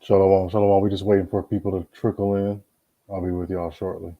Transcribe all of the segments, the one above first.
Shalawam, shalawam. We just waiting for people to trickle in. I'll be with y'all shortly.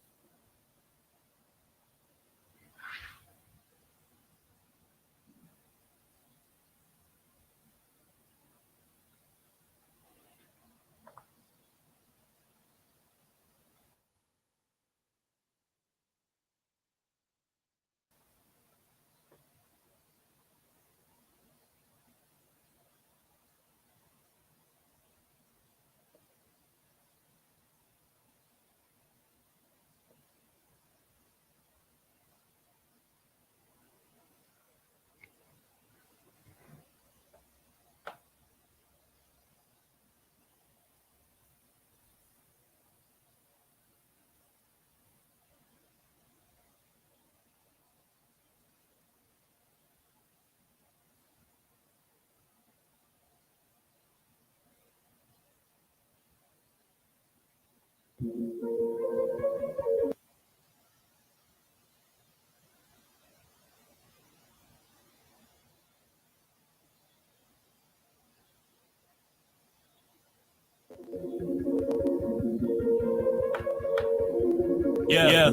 Yeah.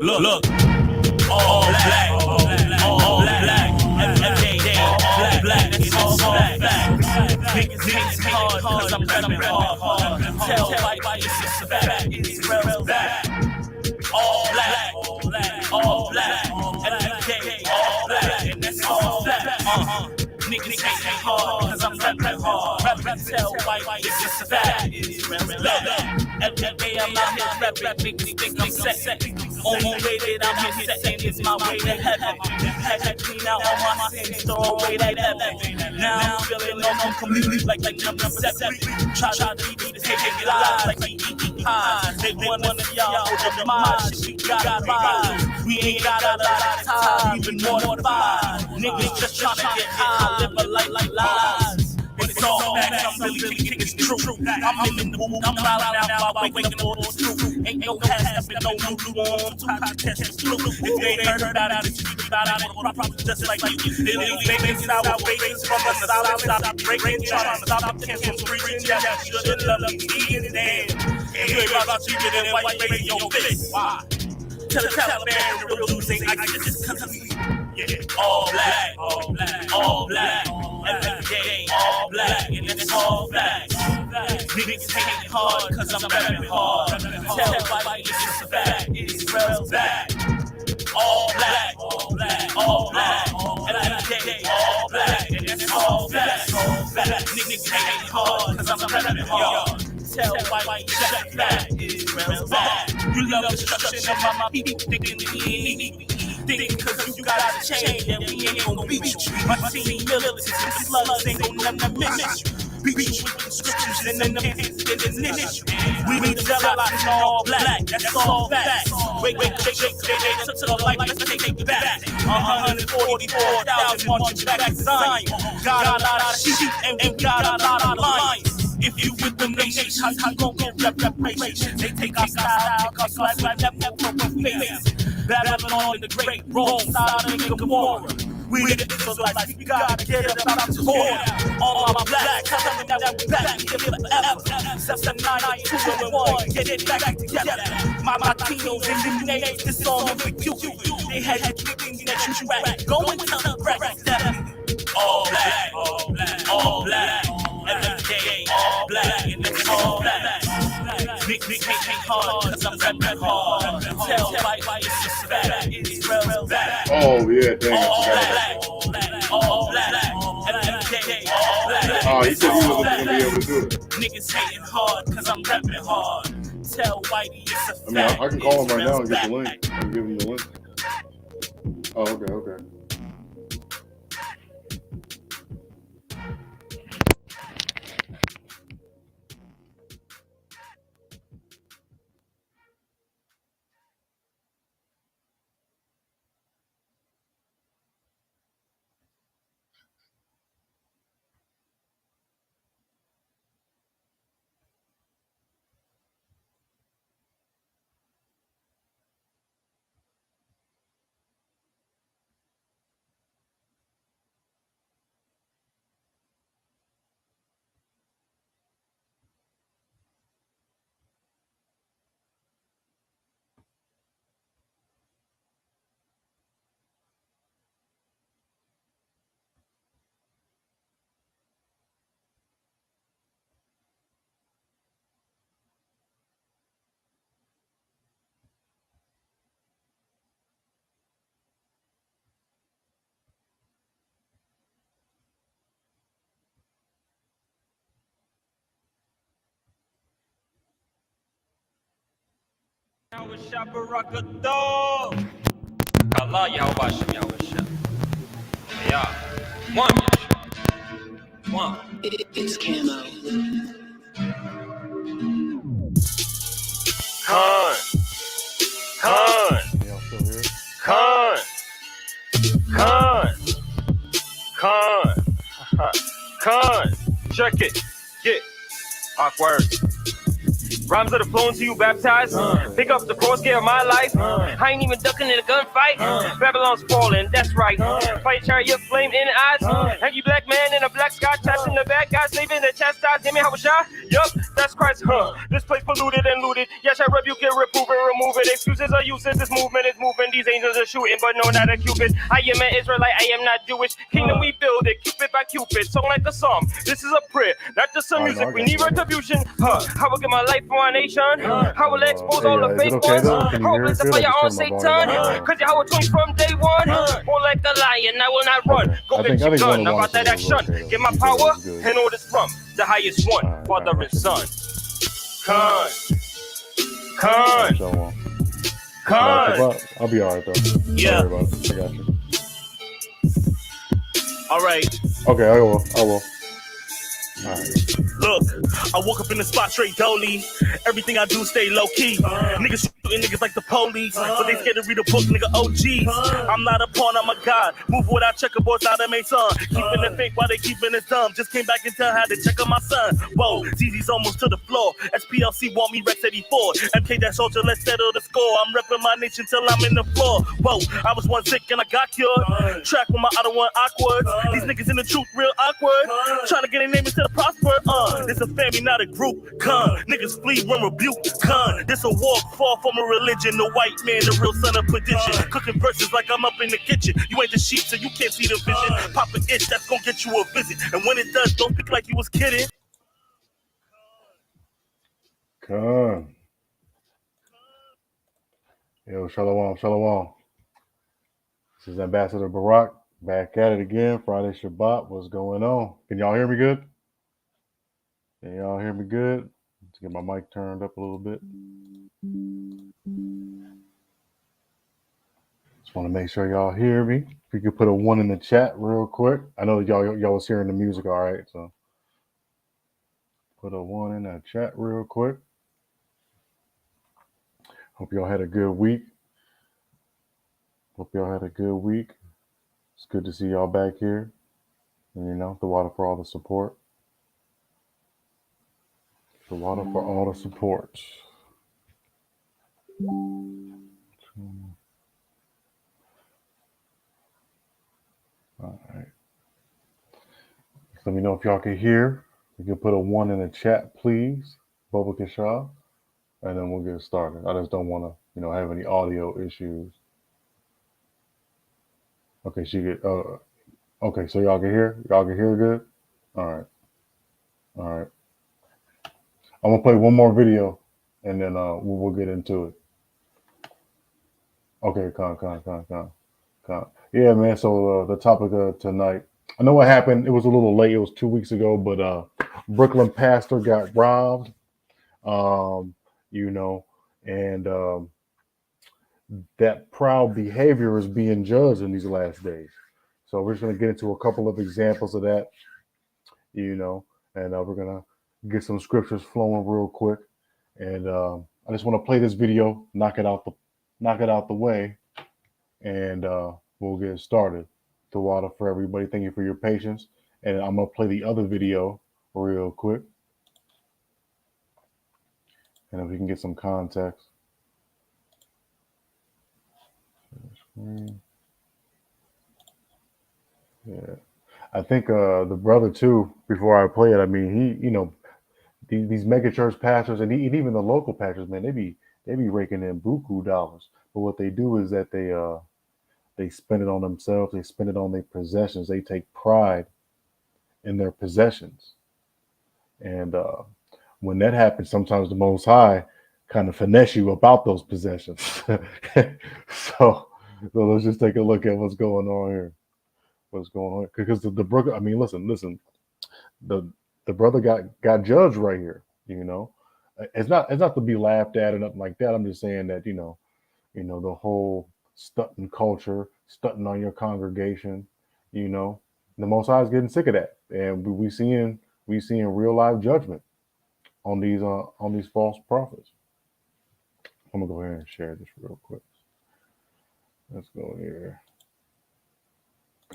Look. All black. All black. Every day. All black. It's all black. Niggas hard cause I'm rapping hard. Tell white it's a fact. It's real back. All black. All black. Every day. All black. And that's all black. Niggas hate hard cause I'm rapping hard. Rapping tell white it's just a fact. It's real back. Every day I'm out here rapping, niggas think I'm set. Only way that I'm here setting is my way to heaven. Had to clean out all my sins, throw away that heaven. Now I'm feeling no more completely like number 7. Try to beat me to take lies like we eat pies. They want one of y'all with the mind, shit we got lies. We ain't got a lot of time, even more than 5. Niggas just trying to get high, live a life like lies. It's all facts, I'm really kicking it's true. I'm in the mood, I'm out now by waking up all true. Ain't no past, no new on, too hot to test it's blue. If they ain't heard about it, it's about it, probably just like you. They leave babies, sour babies from the south, breaking, trying to stop the cancer from reaching down. Should've loved me, eating damn. You ain't about to get in white baby, your fist. Why? Tell the Taliban, the real news ain't ISIS, cause all black, all black, all black. Every day, all black, and it's all facts. Niggas hate hard cause I'm rapping hard. Tell white it's just a fact, it's real back. All black, all black, all black. Every day, all black, and it's all facts. Niggas hate hard cause I'm rapping hard. Tell white it's back, it's real back. You love destruction of my people, thinking we ain't think cause you gotta change and we ain't gon' beat you. My team militants and slugs ain't gon' never miss you. Beat you with the scriptures and then the hands in the niche. We need Israelites in all black, that's all facts. Wait, they took to the light, let's take it back. 144,000 marching back to Zion. Got a lot of sheep and we got a lot of lions. If you with them nations, how you gon' get reparations? They take our style, take our slice, like never face. Babylon in the great Rome, Sodom and Gomorrah. We the Israelites, we gotta get up out this war. All my black, tell them that we back, give it forever. 792 and 1, get it back together. My Latinos and you natives, this song is for you. They had you thinking that you rap, go and tell the rest that all black, all black, all black. Every day, all black, and it's all black. Niggas hate hard, cause I'm rapping hard. Tell white it's just a fact, it's real back. Oh, yeah, dang. All black, all black. Every day, all black. Oh, he said he wasn't going to be able to do it. Niggas hating hard, cause I'm rapping hard. Tell whitey it's a fact. I mean, I can call him right now and get the link. I can give him the link. Oh, okay. It's camo. Y'all still here? Check it. Get awkward. Rhymes that are flowing to you baptized. Pick up the crosshair of my life. I ain't even ducking in a gunfight. Babylon's falling, that's right. Fight chariot flame in the eyes. Hanky black man in a black sky, chasing the bad guys, saving the chastised. Give me how a shot. Yup, that's Christ. This place polluted and looted. Yes, I rebuke it, reprove it, remove it. Excuses are useless. This movement is moving. These angels are shooting, but no, not a Cupid. I am an Israelite. I am not Jewish. Kingdom we build it, Cupid by Cupid. Song like the psalm. This is a prayer, not just some music. We need retribution. How I get my life for our nation. How will expose all the fake ones? Hopeless to fire on Satan. Cause Yahweh told me from day one. More like a lion, I will not run. Go get your gun. About that action. Get my power and all this from the highest one, Father and Son. Khan. I'll be alright though. Yeah. Don't worry about it. I got you. Alright. Okay, I will. Alright. Look, I woke up in the spot straight dolly. Everything I do stay low key. Niggas shooting niggas like the police, but they scared to read a book, nigga. OGs. I'm not a pawn, I'm a god. Move without checkerboards, not a mason. Keeping it fake while they keeping it dumb. Just came back and tell how to check on my son. Whoa, ZZ's almost to the floor. SPLC want me Rex 84. MK that soldier, let's settle the score. I'm repping my nation till I'm in the floor. Whoa, I was one sick and I got cured. Track with my other one awkward. These niggas in the truth real awkward. Trying to get a name instead of prosper. This a family, not a group. Con niggas flee when rebuked. Con this a walk far from a religion. The white man, the real son of perdition. Cooking verses like I'm up in the kitchen. You ain't the sheep, so you can't see the vision. Pop an itch, that's gonna get you a visit. And when it does, don't speak like you was kidding. Con. Yo, Shalawam. This is Ambassador Barack back at it again. Friday Shabbat. What's going on? Can y'all hear me good? Can y'all hear me good? Let's get my mic turned up a little bit. Just want to make sure y'all hear me. If you could put a 1 in the chat real quick. I know y'all was hearing the music all right, so put a 1 in the chat real quick. Hope y'all had a good week. It's good to see y'all back here. And, the water for all the support. The water for all the support. All right. Let me know if y'all can hear. You can put a 1 in the chat, please. Bubba Kashaw. And then we'll get started. I just don't want to, have any audio issues. Okay, okay, so y'all can hear? Y'all can hear good? All right. I'm gonna play one more video and then we'll get into it. Okay, con. Yeah, man. So the topic of tonight, I know what happened. It was a little late. It was 2 weeks ago, but Brooklyn pastor got robbed. And that proud behavior is being judged in these last days. So we're just gonna get into a couple of examples of that, and we're gonna get some scriptures flowing real quick. And I just want to play this video, knock it out the way, and we'll get started. The water for everybody. Thank you for your patience. And I'm gonna play the other video real quick, and if we can get some context. Yeah, I think the brother too. Before I play it, I mean, he, these mega church pastors and even the local pastors, man, they be raking in buku dollars. But what they do is that they spend it on themselves. They spend it on their possessions. They take pride in their possessions, and when that happens, sometimes the Most High kind of finesse you about those possessions. So let's just take a look at what's going on here. Because the brother, I mean, listen, the brother got judged right here, it's not to be laughed at or nothing like that. I'm just saying that the whole stunting culture, stunting on your congregation, you know, the Most High is getting sick of that, and we seeing real life judgment on these false prophets. I'm gonna go ahead and share this real quick. Let's go here.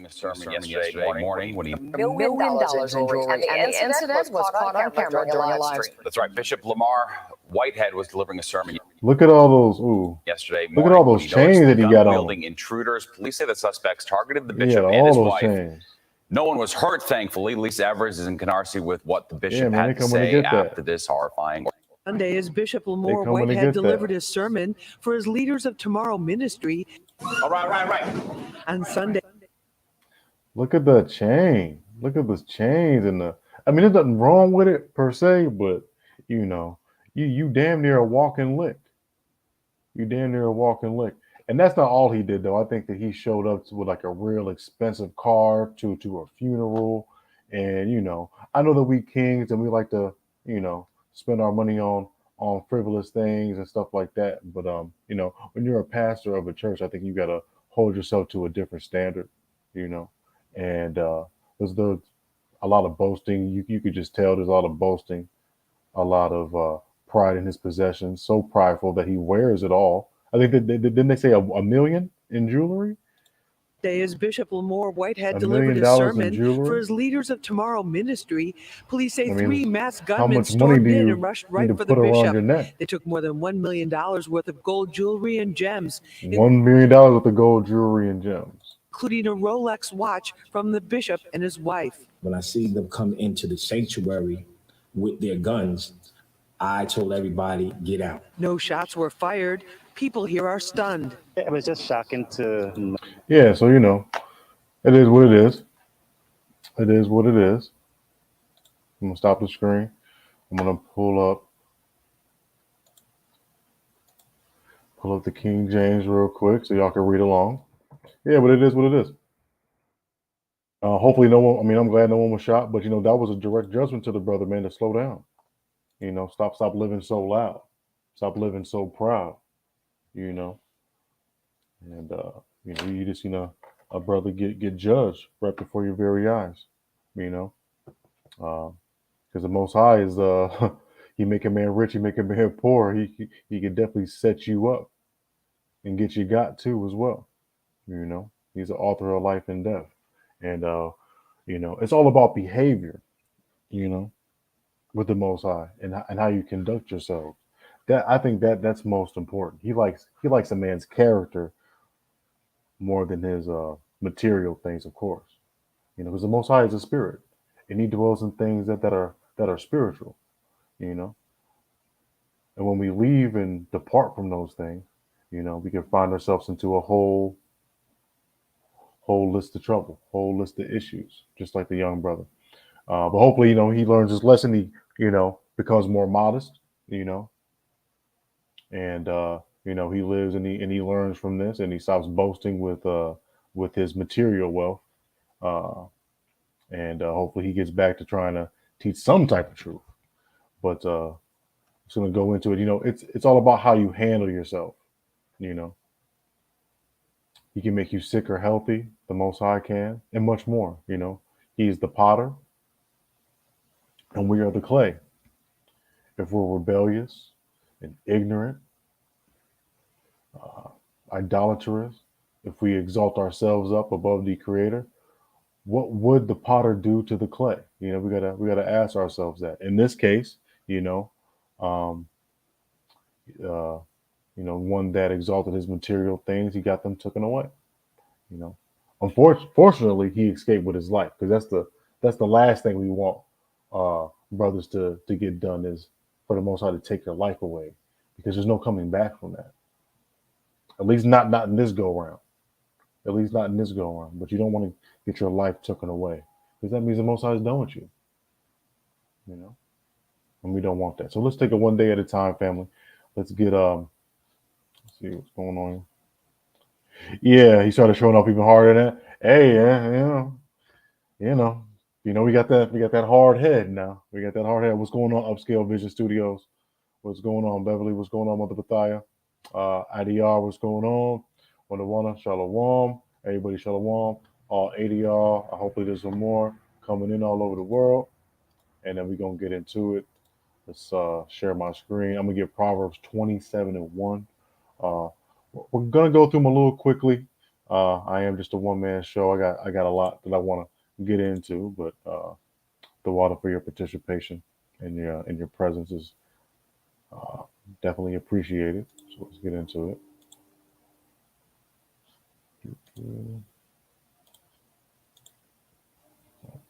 A sermon yesterday morning when he $1 million in jewelry, and the incident was caught on camera during a live stream. That's right, Bishop Lamar Whitehead was delivering a sermon Look at all those. Ooh, yesterday morning. look at all those chains that he got on. Gun-wielding intruders. Police say the suspects targeted the Yeah, bishop and all his those wife. chains. No one was hurt, thankfully. Lisa Evers is in Canarsie with what the bishop man, had they to coming to say get that. after this horrifying. Sunday, as Bishop Lamar coming to Whitehead get delivered that. his sermon for his Leaders of Tomorrow ministry. All right. On Sunday, Look at the chain. Look at the chains and the. I mean, there's nothing wrong with it per se, but you damn near a walking lick. You damn near a walking lick. And that's not all he did, though. I think that he showed up with like a real expensive car to a funeral, and I know that we kings and we like to spend our money on frivolous things and stuff like that. But when you're a pastor of a church, I think you gotta hold yourself to a different standard, And there's a lot of boasting. You could just tell there's a lot of boasting, a lot of pride in his possessions. So prideful that he wears it all. I think didn't they say a million in jewelry? as Bishop Lamar Whitehead $1 delivered million his in sermon jewelry? for his Leaders of Tomorrow ministry, police say I mean, 3 masked how gunmen much money stormed do in you and rushed need right to for the put around bishop. your neck? They took more than $1 million worth of gold jewelry and gems, $1 million worth of gold jewelry and gems. including a Rolex watch from the bishop and his wife. When I see them come into the sanctuary with their guns, I told everybody, get out. No shots were fired. People here are stunned. It was just shocking to. Yeah, so it is what it is. It is what it is. I'm gonna stop the screen. I'm gonna pull up the King James real quick so y'all can read along. Yeah, but it is what it is. Hopefully no one. I mean, I'm glad no one was shot, but that was a direct judgment to the brother, man, to slow down. Stop living so loud. Stop living so proud. And you just seen a brother get judged right before your very eyes. Because the Most High is he make a man rich, he make a man poor. He can definitely set you up and get you got too as well. He's the author of life and death, and it's all about behavior. With the Most High and how you conduct yourself. I think that's most important. He likes a man's character more than his material things, of course. Because the Most High is a spirit, and He dwells in things that are spiritual. And when we leave and depart from those things, we can find ourselves into a whole list of trouble, whole list of issues, just like the young brother. But hopefully, he learns his lesson. He, becomes more modest, and he lives and he learns from this, and he stops boasting with his material wealth, and hopefully he gets back to trying to teach some type of truth. But I'm just gonna go into it. It's all about how you handle yourself. He can make you sick or healthy. The Most High can, and much more. He's the potter, and we are the clay. If we're rebellious and ignorant, idolatrous, if we exalt ourselves up above the Creator, what would the potter do to the clay? We gotta ask ourselves that. In this case, one that exalted his material things, he got them taken away. Unfortunately, he escaped with his life, because that's the last thing we want brothers to get done, is for the Most High to take your life away, because there's no coming back from that. At least not in this go round. At least not in this go round. But you don't want to get your life taken away, because that means the Most High is done with you. And we don't want that. So let's take it one day at a time, family. Let's get let's see what's going on. Yeah, he started showing off even harder than that. Hey, we got that hard head now. We got that hard head. What's going on, Upscale Vision Studios? What's going on, Beverly? What's going on, Mother Bethia? IDR, what's going on? Wanda, Shalawam. Everybody, Shalawam. All 80 y'all. Hopefully, there's some more coming in all over the world. And then we're going to get into it. Let's share my screen. I'm going to get Proverbs 27:1. We're going to go through them a little quickly. I am just a one-man show. I got a lot that I want to get into, but the water for your participation and your presence is definitely appreciated. So let's get into it.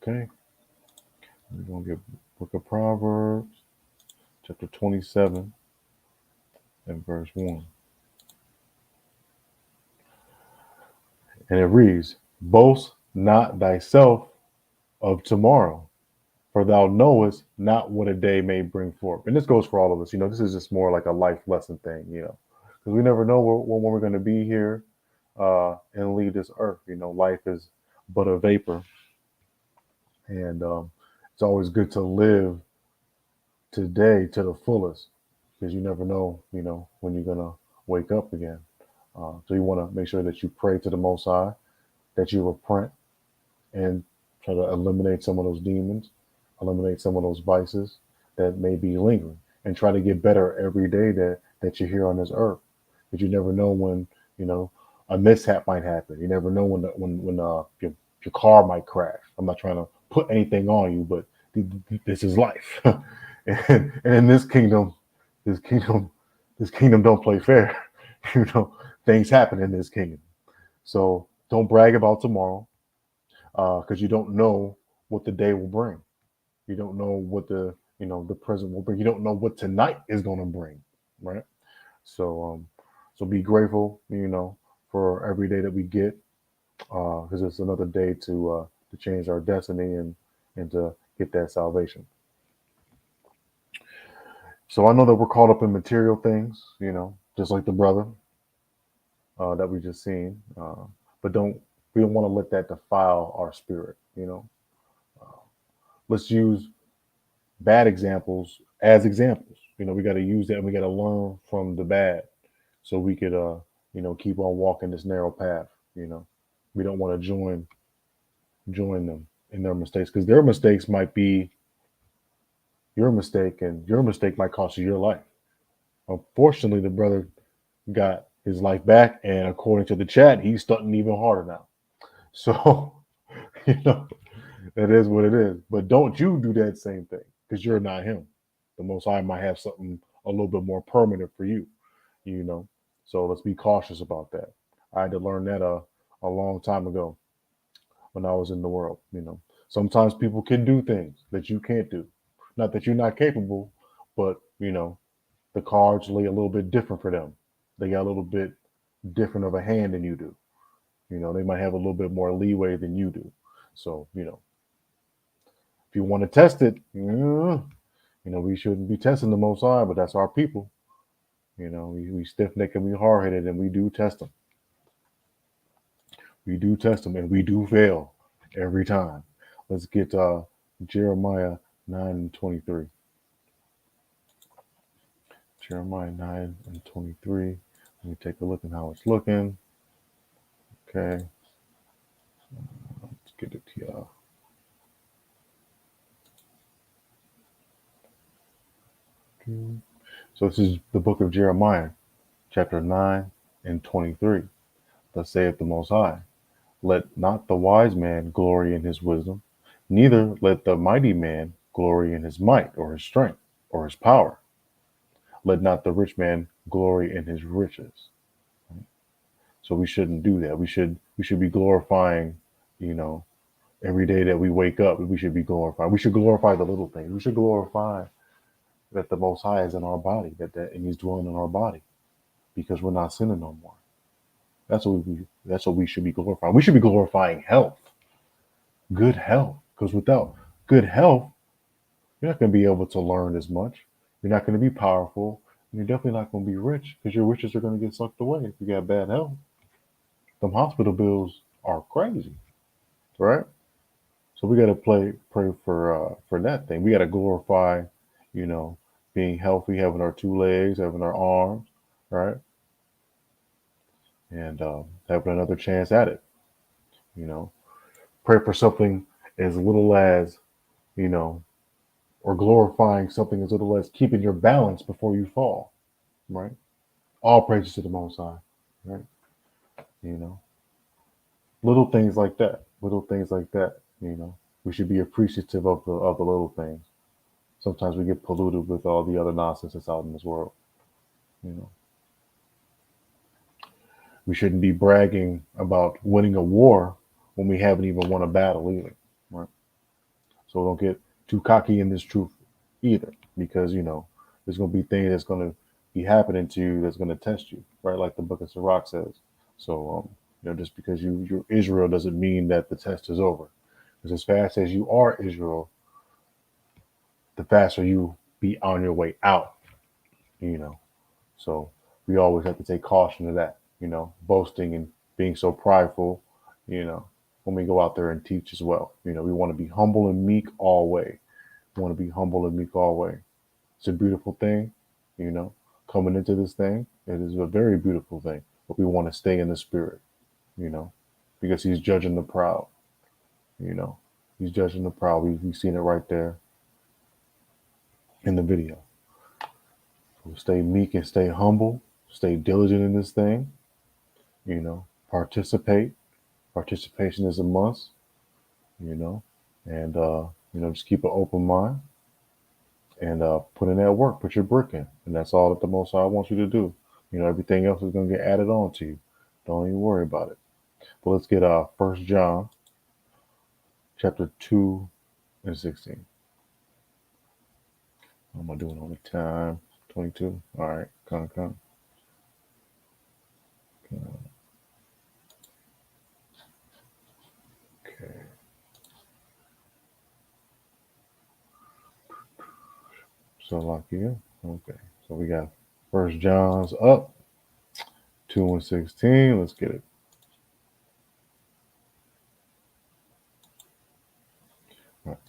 Okay. We're going to get Book of Proverbs, chapter 27 and verse 1. And it reads, "Boast not thyself of tomorrow, for thou knowest not what a day may bring forth." And this goes for all of us. This is just more like a life lesson thing, because we never know when we're going to be here and leave this earth. Life is but a vapor. And it's always good to live today to the fullest, because you never know, when you're going to wake up again. So you want to make sure that you pray to the Most High, that you repent and try to eliminate some of those demons, eliminate some of those vices that may be lingering, and try to get better every day that you're here on this earth. Because you never know when, a mishap might happen. You never know when your car might crash. I'm not trying to put anything on you, but this is life. and in this kingdom don't play fair. Things happen in this kingdom. So don't brag about tomorrow, because you don't know what the day will bring. You don't know what the present will bring. You don't know what tonight is going to bring, right? So be grateful, for every day that we get, because it's another day to change our destiny and to get that salvation. So I know that we're caught up in material things, just like the brother that we just seen, but we don't want to let that defile our spirit. Let's use bad examples as examples. We got to use that, and we got to learn from the bad, so we could keep on walking this narrow path. We don't want to join them in their mistakes, because their mistakes might be your mistake, and your mistake might cost you your life. Unfortunately, the brother got his life back, and according to the chat, he's stunting even harder now. So that is what it is. But don't you do that same thing, because you're not him. The Most High might have something a little bit more permanent for you. So let's be cautious about that. I had to learn that a long time ago when I was in the world. Sometimes people can do things that you can't do. Not that you're not capable, but the cards lay a little bit different for them. They got a little bit different of a hand than you do. They might have a little bit more leeway than you do. So, if you want to test it, we shouldn't be testing the Most High, but that's our people. We stiff-necked and we hard-headed, and we do test them. We do test them, and we do fail every time. Let's get Jeremiah 9:23. Jeremiah 9:23. Let me take a look at how it's looking. Okay. Let's get it here. Okay. So this is the book of Jeremiah, chapter 9:23. Thus saith the Most High, let not the wise man glory in his wisdom, neither let the mighty man glory in his might or his strength or his power. Let not the rich man glory in his riches. So we shouldn't do that. We should be glorifying, every day that we wake up. We should be glorifying. We should glorify the little things. We should glorify that the Most High is in our body, and He's dwelling in our body, because we're not sinning no more. That's what we should be glorifying. We should be glorifying health, good health, because without good health, you're not going to be able to learn as much. You're not going to be powerful, and you're definitely not going to be rich, because your riches are going to get sucked away if you got bad health. Them hospital bills are crazy, right? So we got to pray for that thing. We got to glorify, being healthy, having our two legs, having our arms, right? And having another chance at it. You know, pray for something as little as, you know, or glorifying something as little as keeping your balance before you fall, right? All praises to the Most High, right? You know, little things like that, little things like that. You know, we should be appreciative of the little things. Sometimes we get polluted with all the other nonsense that's out in this world. You know, we shouldn't be bragging about winning a war when we haven't even won a battle either, right? So don't get too cocky in this truth either, because there's going to be things that's going to be happening to you that's going to test you, right? Like the Book of Sirach says. So just because you're Israel doesn't mean that the test is over. Because as fast as you are Israel, the faster you be on your way out. You know, so we always have to take caution of that. Boasting and being so prideful. When we go out there and teach as well. We want to be humble and meek always. We want to be humble and meek always. It's a beautiful thing, coming into this thing. It is a very beautiful thing. But we want to stay in the spirit, because he's judging the proud. He's judging the proud. We've seen it right there in the video. So stay meek and stay humble. Stay diligent in this thing. Participate. Participation is a must. And just keep an open mind and put in that work. Put your brick in, and that's all that the Most High wants you to do. Everything else is going to get added on to you. Don't even worry about it. But let's get 1 John chapter 2 and 16. What am I doing on the time? 22. All right, come. Okay. So like okay. So we got 1 John's up 2 and 16. Let's get it. All right.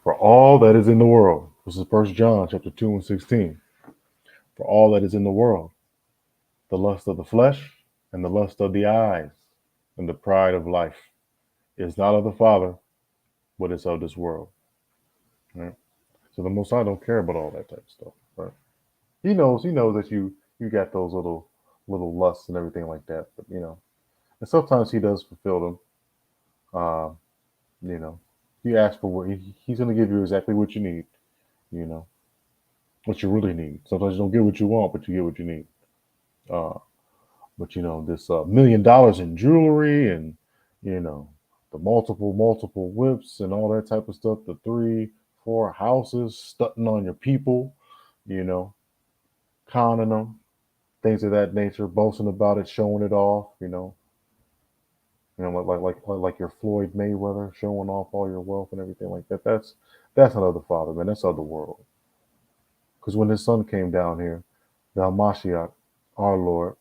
For all that is in the world. This is 1 John chapter 2 and 16. For all that is in the world, the lust of the flesh and the lust of the eyes and the pride of life is not of the Father, but it's of this world. Right? So the Most High don't care about all that type of stuff. Right? He knows that you got those little lusts and everything like that. But and sometimes he does fulfill them. Uh, you ask for what he's going to give you exactly what you need. What you really need. Sometimes you don't get what you want, but you get what you need. But this $1 million in jewelry and the multiple whips and all that type of stuff, the 3-4 houses, stunting on your people, conning them, things of that nature, boasting about it, showing it off, like your Floyd Mayweather, showing off all your wealth and everything like that. That's not of the Father, man. That's of the world. Because when his son came down here, the Mashiach, our Lord,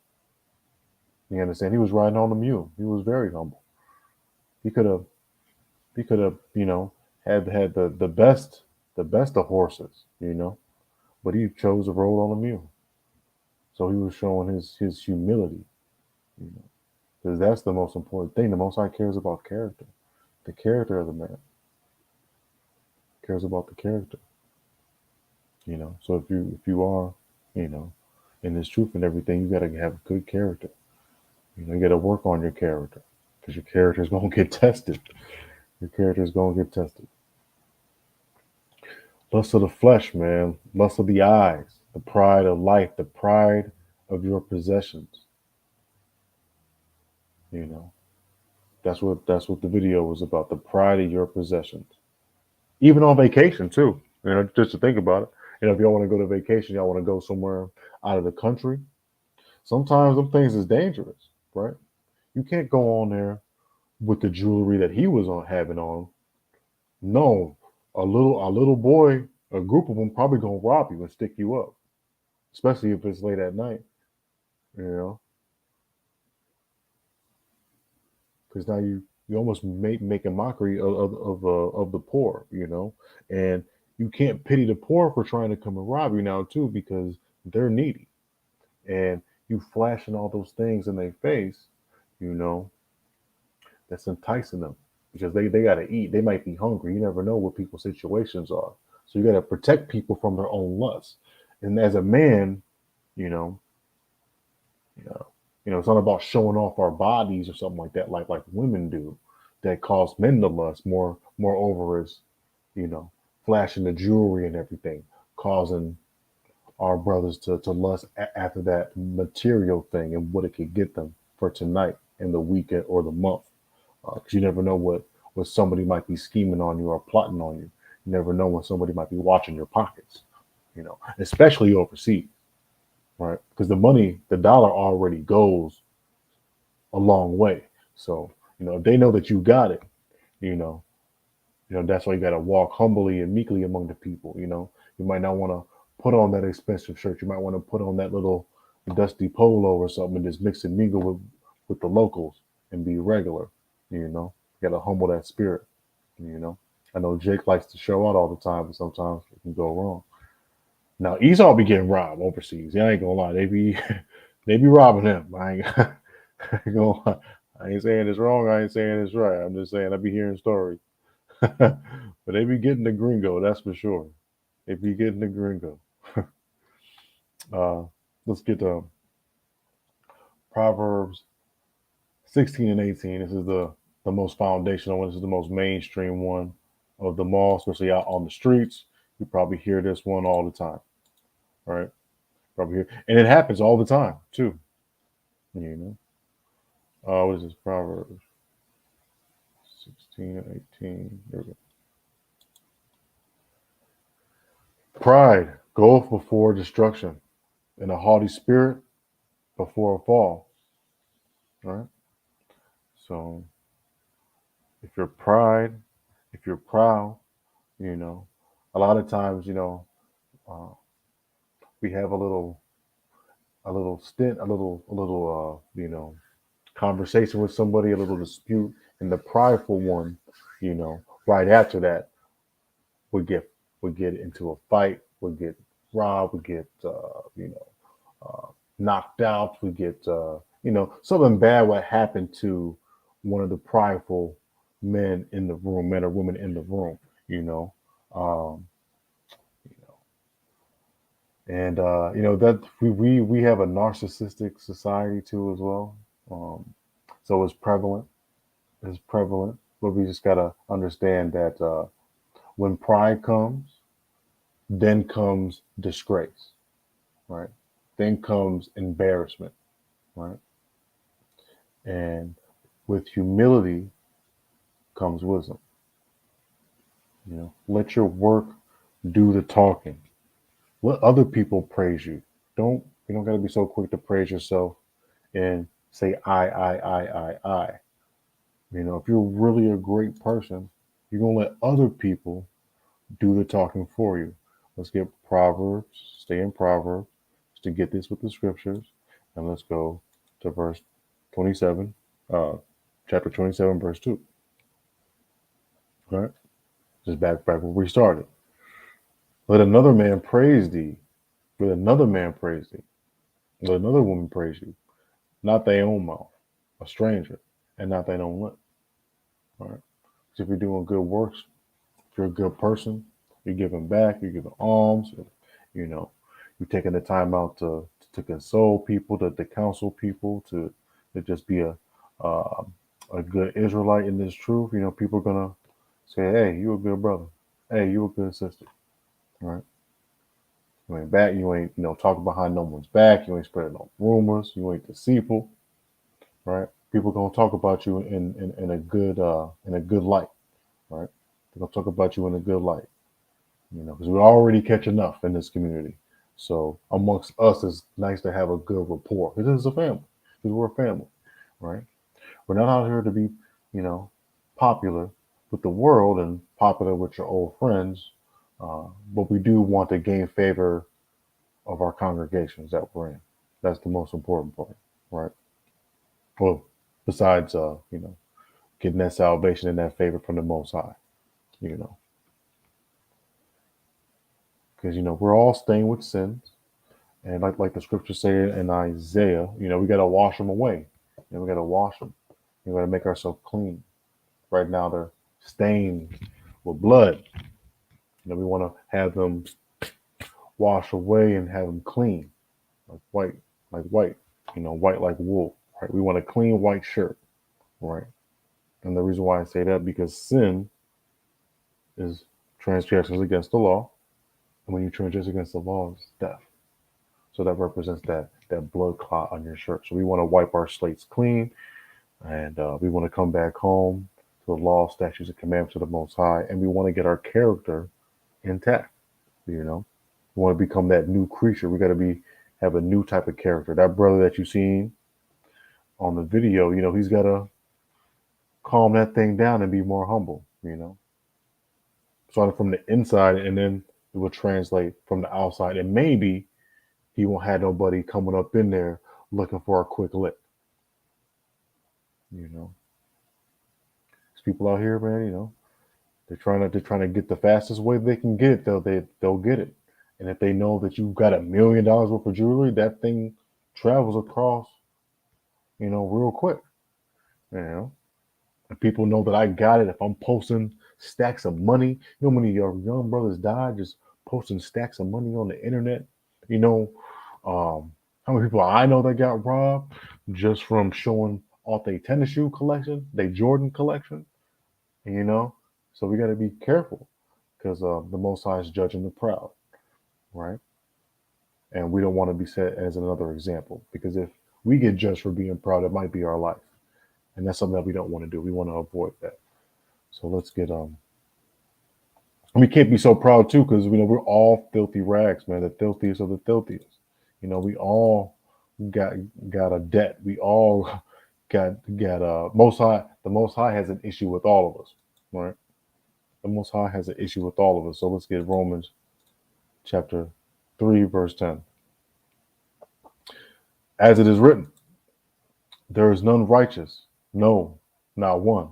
you understand, he was riding on a mule. He was very humble. He could have, had the best of horses, but he chose to roll on a mule. So he was showing his humility, because that's the most important thing. The Most High cares about character, the character of the man. Cares about the character, So if you are, in this truth and everything, you got to have a good character. You got to work on your character, because your character is going to get tested. Your character is going to get tested. Lust of the flesh, man. Lust of the eyes. The pride of life. The pride of your possessions. That's what the video was about. The pride of your possessions. Even on vacation too. Just to think about it. If y'all want to go to vacation, y'all want to go somewhere out of the country. Sometimes them things is dangerous, right? You can't go on there with the jewelry that he was having on. No, a little boy, a group of them probably gonna rob you and stick you up, especially if it's late at night. Because now you almost make a mockery of the poor, and you can't pity the poor for trying to come and rob you now too, because they're needy, and you flashing all those things in their face, you know, that's enticing them because they got to eat. They might be hungry. You never know what people's situations are. So you got to protect people from their own lusts. And as a man, you know, you know, it's not about showing off our bodies or something like that, like women do, that cause men to lust. Moreover, is, you know, flashing the jewelry and everything, causing our brothers to lust after that material thing and what it could get them for tonight and the weekend or the month. Because you never know what somebody might be scheming on you or plotting on you. You never know when somebody might be watching your pockets, you know, especially overseas, right? Because the money, the dollar already goes a long way. So, you know, if they know that you got it, you know, that's why you got to walk humbly and meekly among the people. You know, you might not want to put on that expensive shirt. You might want to put on that little dusty polo or something and just mix and mingle with the locals and be regular. You know, you got to humble that spirit. You know, I know Jake likes to show out all the time, but sometimes it can go wrong. Now Esau be getting robbed overseas. Yeah, I ain't gonna lie, they be they be robbing him. I ain't gonna lie. I ain't saying it's wrong. I ain't saying it's right. I'm just saying I be hearing stories. But they be getting the gringo, that's for sure. They be getting the gringo. uh, let's get to Proverbs 16 and 18. This is the most foundational one. This is the most mainstream one of them all, especially out on the streets. You probably hear this one all the time, right? Probably hear, and it happens all the time too. You know, what is this? Proverbs 16 and 18. There we go. Pride goeth before destruction, and a haughty spirit before a fall. Right. So if you're pride, if you're proud, you know, a lot of times, you know, uh, we have a little stint, you know, conversation with somebody, a little dispute, and the prideful one, you know, right after that would get into a fight, would get robbed, would get you know, knocked out, would get you know, something bad would happen to one of the prideful men in the room, men or women in the room, you know. Um, you know, and you know that we have a narcissistic society too as well. So it's prevalent. It's prevalent, but we just gotta understand that when pride comes, then comes disgrace, right? Then comes embarrassment, right? And with humility comes wisdom. You know, let your work do the talking. Let other people praise you. You don't gotta be so quick to praise yourself and say I. You know, if you're really a great person, you're gonna let other people do the talking for you. Let's get Proverbs, stay in Proverbs to get this with the scriptures, and let's go to verse 27, uh, chapter 27, verse 2. All right, just back where we started. Let another man praise thee. Let another man praise thee. Let another woman praise you. Not their own mouth, a stranger, and not their own lip. All right. So if you're doing good works, if you're a good person, you're giving back, you're giving alms, you know, you're taking the time out to console people, to counsel people, to just be uh, a good Israelite in this truth. You know, people are gonna say, "Hey, you a good brother. Hey, you a good sister." Right? You ain't back. You ain't talking behind no one's back. You ain't spreading no rumors. You ain't deceitful. Right? People gonna talk about you in a good light. Right? They're gonna talk about you in a good light. You know, because we already catch enough in this community. So amongst us, it's nice to have a good rapport. Because this is a family. Because we're a family, right? We're not out here to be, you know, popular with the world and popular with your old friends, but we do want to gain favor of our congregations that we're in. That's the most important part, right? Well, besides, getting that salvation and that favor from the Most High, you know. because we're all stained with sins, and like the scriptures say in Isaiah, we got to wash them away. We got to wash them. We got to make ourselves clean. Right now they're stained with blood. We want to have them wash away and have them clean, like white, white like wool. Right? We want a clean white shirt. Right. And the reason why I say that, because sin is transgressions against the law. And when you transgress against the law, it's death. So that represents that blood clot on your shirt. So we want to wipe our slates clean, and we want to come back home to the law, statutes, and commandments of the Most High, and we want to get our character intact. We want to become that new creature. We got to have a new type of character. That brother that you seen on the video, he's got to calm that thing down and be more humble. Starting from the inside, and then it will translate from the outside, and maybe he won't have nobody coming up in there looking for a quick lick. There's people out here, man. They're trying to get the fastest way they can get it. They'll get it. And if they know that you've got $1 million worth of jewelry, that thing travels across, real quick. And people know that I got it. If I'm posting stacks of money, how many young brothers died just posting stacks of money on the internet? How many people I know that got robbed just from showing off their tennis shoe collection, their Jordan collection? So we got to be careful, because the Most High is judging the proud, right? And we don't want to be set as another example, because if we get judged for being proud, it might be our life. And that's something that we don't want to do. We want to avoid that. So let's get we can't be so proud too, because we're all filthy rags, man. The filthiest of the filthiest. We all got a debt. We all got Most High. The Most High has an issue with all of us, right? The Most High has an issue with all of us. So let's get Romans chapter 3, verse 10. As it is written, there is none righteous, no, not one.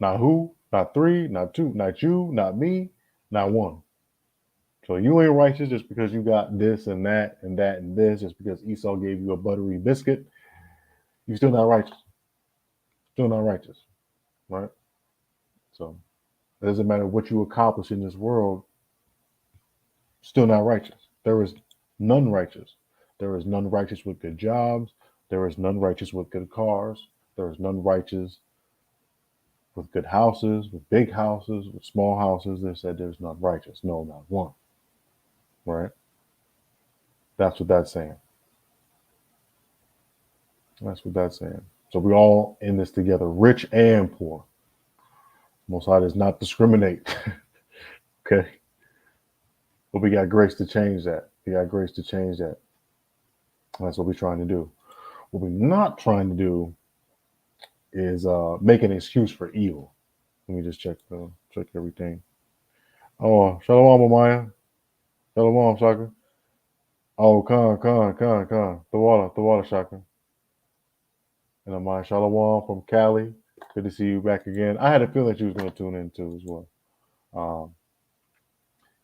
Not who, not three, not two, not you, not me, not one. So you ain't righteous just because you got this and that and that and this, just because Esau gave you a buttery biscuit. You're still not righteous. Still not righteous, right? So it doesn't matter what you accomplish in this world, still not righteous. There is none righteous. There is none righteous with good jobs. There is none righteous with good cars. There is none righteous with good houses, with big houses, with small houses. They said there's none righteous. No, not one. Right? That's what that's saying. That's what that's saying. So we're all in this together, rich and poor. Most High does not discriminate. Okay? But we got grace to change that. We got grace to change that. That's what we're trying to do. What we're not trying to do is make an excuse for evil. Let me just check everything. Oh, Shalawam, Amaya. Shalawam, Shaka. Oh, Khan. The water, Shaka. And Amaya, Shalawam from Cali. Good to see you back again. I had a feeling that you was going to tune in too as well.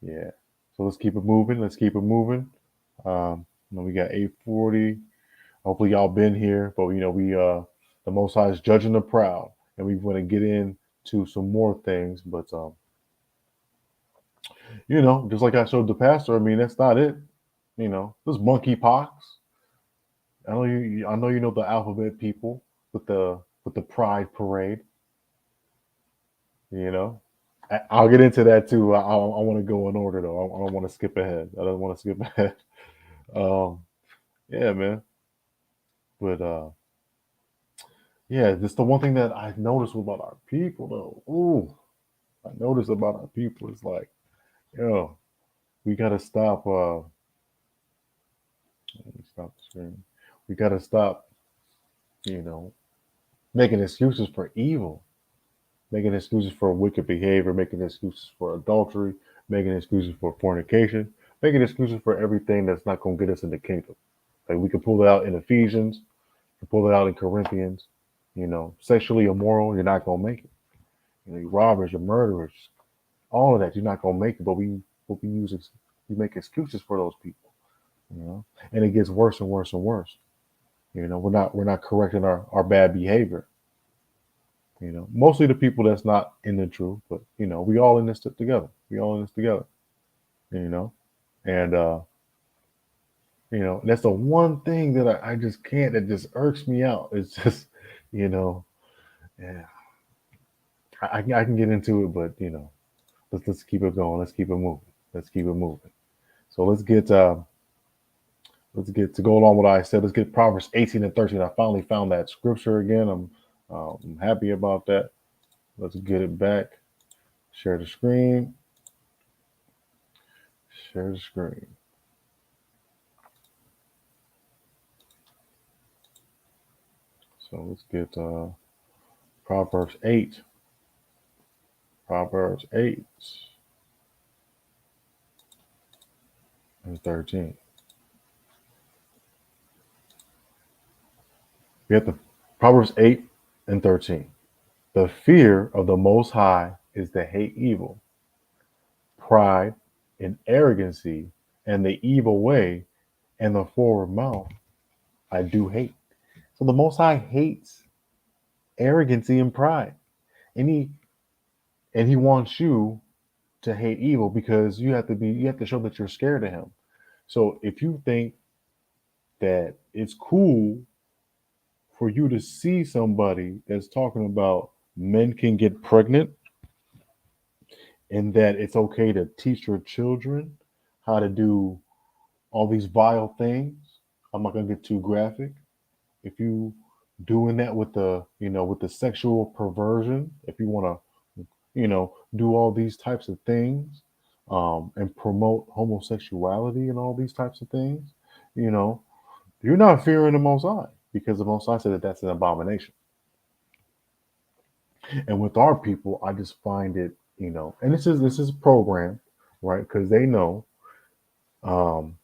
Yeah. So let's keep it moving. We got 8:40. Hopefully y'all been here, but the Most High is judging the proud, and we want to get into some more things. But just like I showed the pastor, that's not it. This monkeypox. I know you know the alphabet people with the pride parade. I'll get into that too. I want to go in order though. I don't want to skip ahead. Yeah, man. But yeah, this the one thing that I noticed about our people though. Ooh, I noticed about our people is like, we gotta stop. Let me stop the screen. We gotta stop. Making excuses for evil, making excuses for wicked behavior, making excuses for adultery, making excuses for fornication, making excuses for everything that's not gonna get us in the kingdom. Like we can pull it out in Ephesians, we can pull it out in Corinthians. Sexually immoral, you're not gonna make it. You robbers, you're murderers, all of that, you're not gonna make it. But we use You make excuses for those people, you know, and it gets worse and worse and worse. You know, we're not correcting our bad behavior. You know, mostly the people that's not in the truth, but you know, we all in this together. We all in this together. You know, and you know, that's the one thing that I just can't. That just irks me out. It's just, you know, yeah, I can get into it, but you know, let's keep it going. Let's keep it moving. Let's keep it moving. So let's get to go along with what I said. Let's get Proverbs 18 and 13. I finally found that scripture again. I'm happy about that. Let's get it back. Share the screen. Share the screen. So let's get Proverbs 8. Proverbs 8 and 13. We have the Proverbs 8 and 13. The fear of the Most High is to hate evil, pride and arrogancy, and the evil way and the forward mouth I do hate. So the Most High hates arrogancy and pride, and he wants you to hate evil because you have to show that you're scared of him. So if you think that it's cool for you to see somebody that's talking about men can get pregnant and that it's okay to teach your children how to do all these vile things, I'm not going to get too graphic. If you doing that with the, you know, with the sexual perversion, if you want to, you know, do all these types of things, and promote homosexuality and all these types of things, you know, you're not fearing the Most High because the Most High said that that's an abomination. And with our people, I just find it, you know, and this is programmed, right? Because they know, um,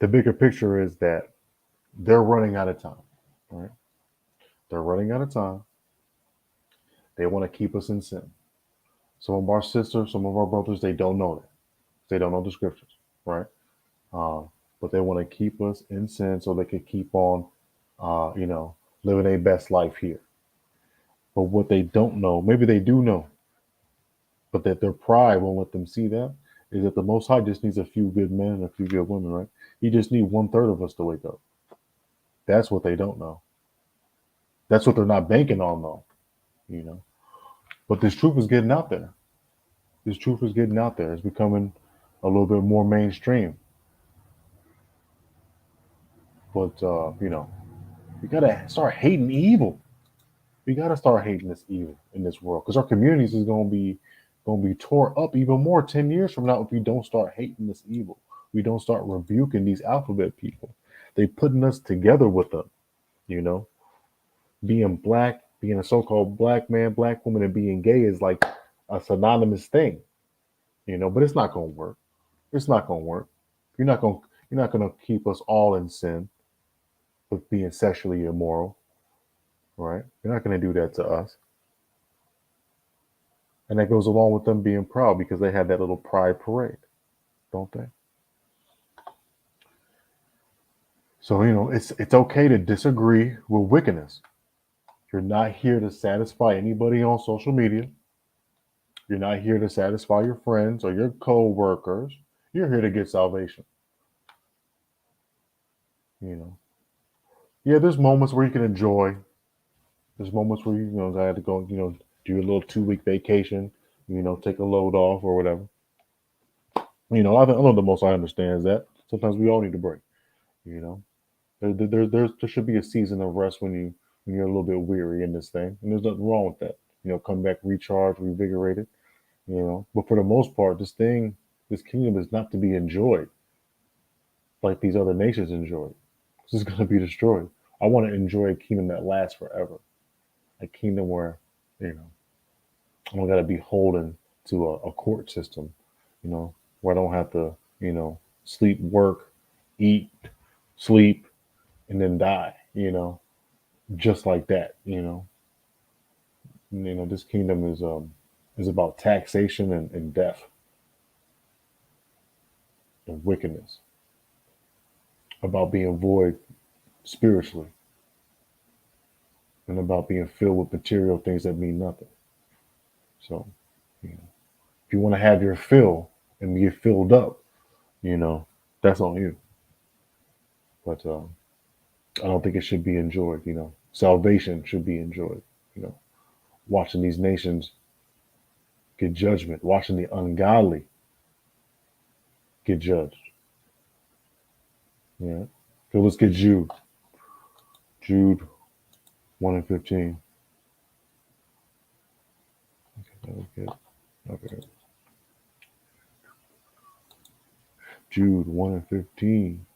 the bigger picture is that they're running out of time, right? They're running out of time. They want to keep us in sin. Some of our sisters, some of our brothers, they don't know that. They don't know the scriptures, right? Uh, but they want to keep us in sin so they can keep on, you know, living their best life here. But what they don't know, maybe they do know, but that their pride won't let them see that, is that the Most High just needs a few good men and a few good women, right? He just needs 1/3 of us to wake up. That's what they don't know. That's what they're not banking on, though, you know. But this truth is getting out there. This truth is getting out there. It's becoming a little bit more mainstream. But you know, we gotta start hating evil. We gotta start hating this evil in this world because our communities is gonna be tore up even more 10 years from now if we don't start hating this evil. We don't start rebuking these alphabet people. They putting us together with them. You know, being black, being a so-called black man, black woman, and being gay is like a synonymous thing. You know, but it's not gonna work. It's not gonna work. You're not gonna you're not gonna keep us all in sin with being sexually immoral, right? You're not gonna do that to us. And that goes along with them being proud because they have that little pride parade, don't they? So, you know, it's okay to disagree with wickedness. You're not here to satisfy anybody on social media. You're not here to satisfy your friends or your co-workers. You're here to get salvation. You know. Yeah, there's moments where you can enjoy. There's moments where you know I had to go, you know, do a little 2 week vacation, you know, take a load off or whatever. You know, I know the Most I understands that. Sometimes we all need a break. You know, there should be a season of rest when you're a little bit weary in this thing, and there's nothing wrong with that. You know, come back recharged, revigorated. You know, but for the most part, this kingdom is not to be enjoyed like these other nations enjoy. This is going to be destroyed. I want to enjoy a kingdom that lasts forever, a kingdom where, you know, I don't got to be beholden to a court system, you know, where I don't have to, you know, sleep, work, eat, sleep, and then die, you know, just like that, you know. You know, this kingdom is about taxation and death. and wickedness, about being void spiritually, and about being filled with material things that mean nothing. So, you know, if you want to have your fill and get filled up, that's on you. But I don't think it should be enjoyed. Salvation should be enjoyed. You know, watching these nations get judgment, watching the ungodly get judged. Yeah. So let's get Jude. Jude 1 and 15. Okay, that was good. Okay. Jude 1 and 15.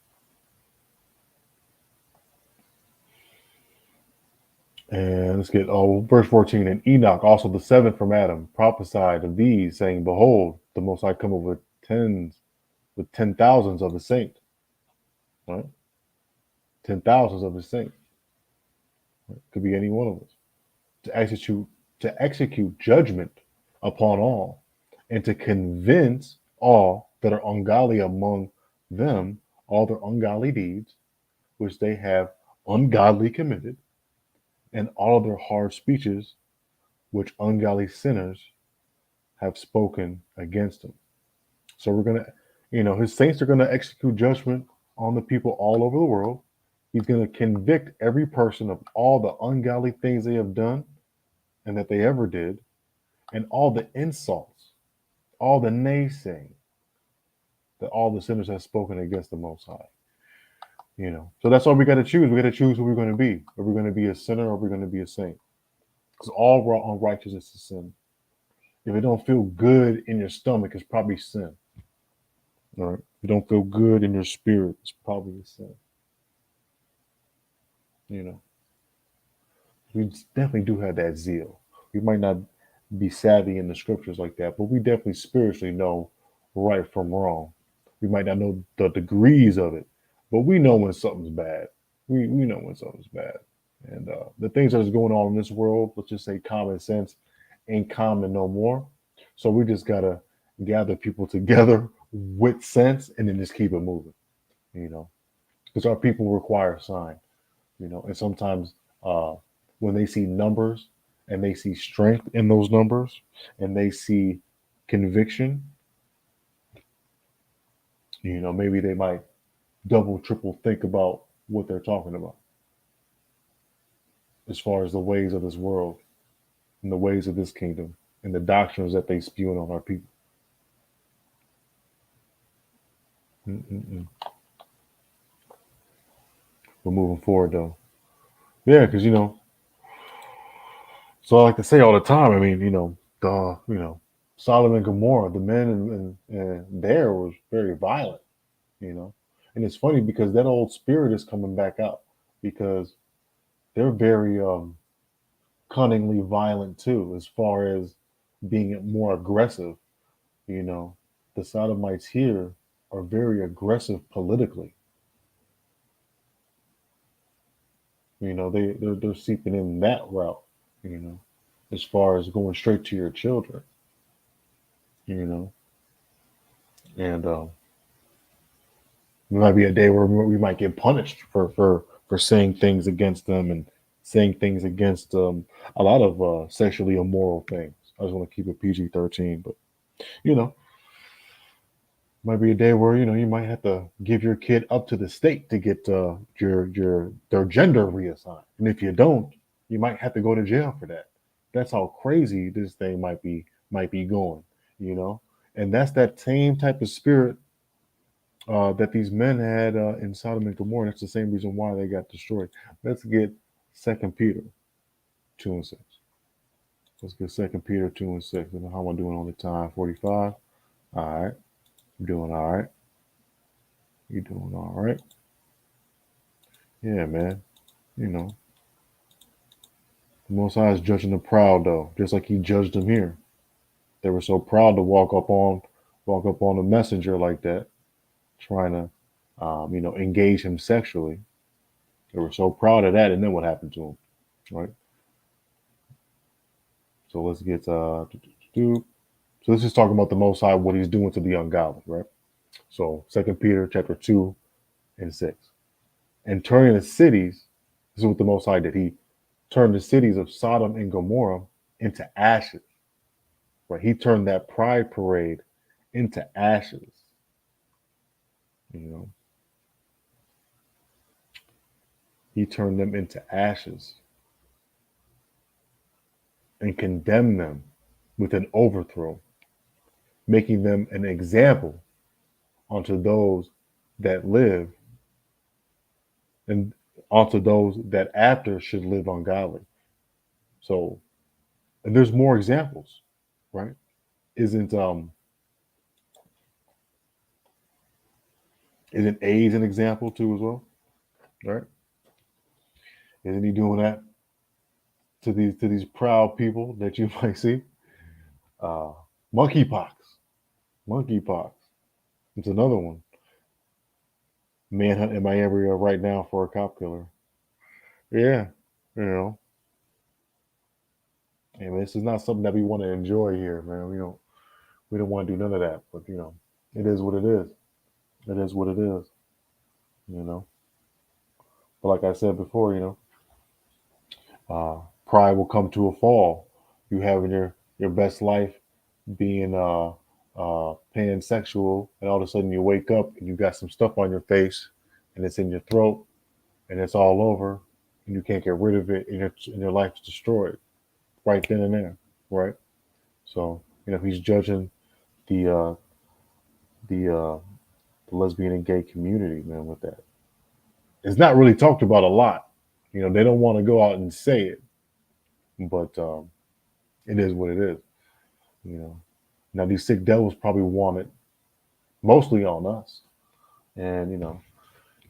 And let's get verse 14. And Enoch, also the seventh from Adam, prophesied of these, saying, Behold, the Most High cometh with ten thousands of the saints. Right? 10,000s of the saints. Right? Could be any one of us. To execute judgment upon all, and to convince all that are ungodly among them all their ungodly deeds, which they have ungodly committed, and all of their hard speeches, which ungodly sinners have spoken against him. So we're going to, his saints are going to execute judgment on the people all over the world. He's going to convict every person of all the ungodly things they have done and that they ever did, and all the insults, all the naysaying that all the sinners have spoken against the Most High. So that's all we got to choose. We got to choose who we're going to be. Are we going to be a sinner or are we going to be a saint? Because all unrighteousness is sin. If it don't feel good in your stomach, it's probably sin. All right. If you don't feel good in your spirit, it's probably a sin. We definitely do have that zeal. We might not be savvy in the scriptures like that, but we definitely spiritually know right from wrong. We might not know the degrees of it, but we know when something's bad. We know when something's bad. And the things that is going on in this world, let's just say common sense ain't common no more. So we just got to gather people together with sense and then just keep it moving, because our people require a sign, and sometimes when they see numbers and they see strength in those numbers and they see conviction, maybe they might double, triple think about what they're talking about as far as the ways of this world and the ways of this kingdom and the doctrines that they spewing on our people. Mm-mm-mm. We're moving forward though. Yeah, because so I like to say all the time, I mean, Sodom and Gomorrah, the men and there was very violent, and it's funny because that old spirit is coming back out because they're very cunningly violent too, as far as being more aggressive. The Sodomites here are very aggressive politically. They're seeping in that route, as far as going straight to your children, and there might be a day where we might get punished for saying things against them and saying things against a lot of sexually immoral things. I just want to keep it PG-13, but might be a day where you might have to give your kid up to the state to get their gender reassigned, and if you don't, you might have to go to jail for that. That's how crazy this thing might be going, and that's that same type of spirit that these men had in Sodom and Gomorrah. That's the same reason why they got destroyed. Let's get 2 Peter 2 and 6. Let's get 2 Peter 2 and 6. I don't know how am I doing on the time? 45. All right. I'm doing all right. You doing all right? Yeah, man. The Most High is judging the proud, though, just like He judged them here. They were so proud to walk up on a messenger like that, trying to, engage him sexually. They were so proud of that, and then what happened to him, right? So let's get so let's just talk about the Most High, what He's doing to the ungodly, right? So 2 Peter chapter 2 and 6. And turning the cities, this is what the Most High did. He turned the cities of Sodom and Gomorrah into ashes. Right? He turned that pride parade into ashes. You know, he turned them into ashes and condemned them with an overthrow, making them an example unto those that live and unto those that after should live ungodly. So, and there's more examples, right? Isn't AIDS an example too as well, right? Isn't he doing that to these proud people that you might see? Uh, monkeypox, monkeypox. It's another one. Manhunt in my area right now for a cop killer. Yeah, you know, and this is not something that we want to enjoy here, man. We don't want to do none of that, but you know, it is what it is. It is what it is, you know. But like I said before, you know, pride will come to a fall. You having your best life, being pansexual, and all of a sudden you wake up and you got some stuff on your face, and it's in your throat, and it's all over, and you can't get rid of it, and your life's destroyed right then and there, right? So you know he's judging the uh, the lesbian and gay community, man, with that. It's not really talked about a lot. You know, they don't want to go out and say it, but it is what it is. You know, now these sick devils probably want it mostly on us, and you know,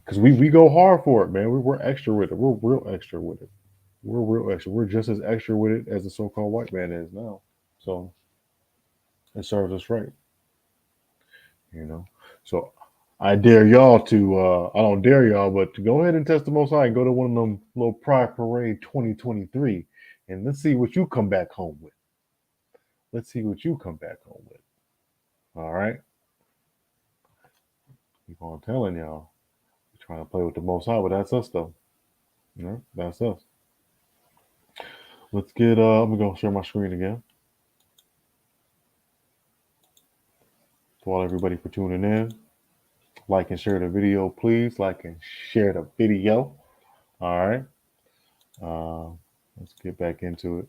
because we go hard for it, man. We're extra with it. We're real extra with it. We're real extra. We're just as extra with it as the so-called white man is now. So it serves us right, you know. So I dare y'all to I don't dare y'all, but to go ahead and test the most high and go to one of them little Pride Parade 2023 and let's see what you come back home with. Let's see what you come back home with. All right. Keep on telling y'all. We're trying to play with the most high, but that's us though. You know, that's us. Let's get I'm gonna share my screen again. To all everybody for tuning in. Like and share the video, please. Like and share the video. All right. Let's get back into it.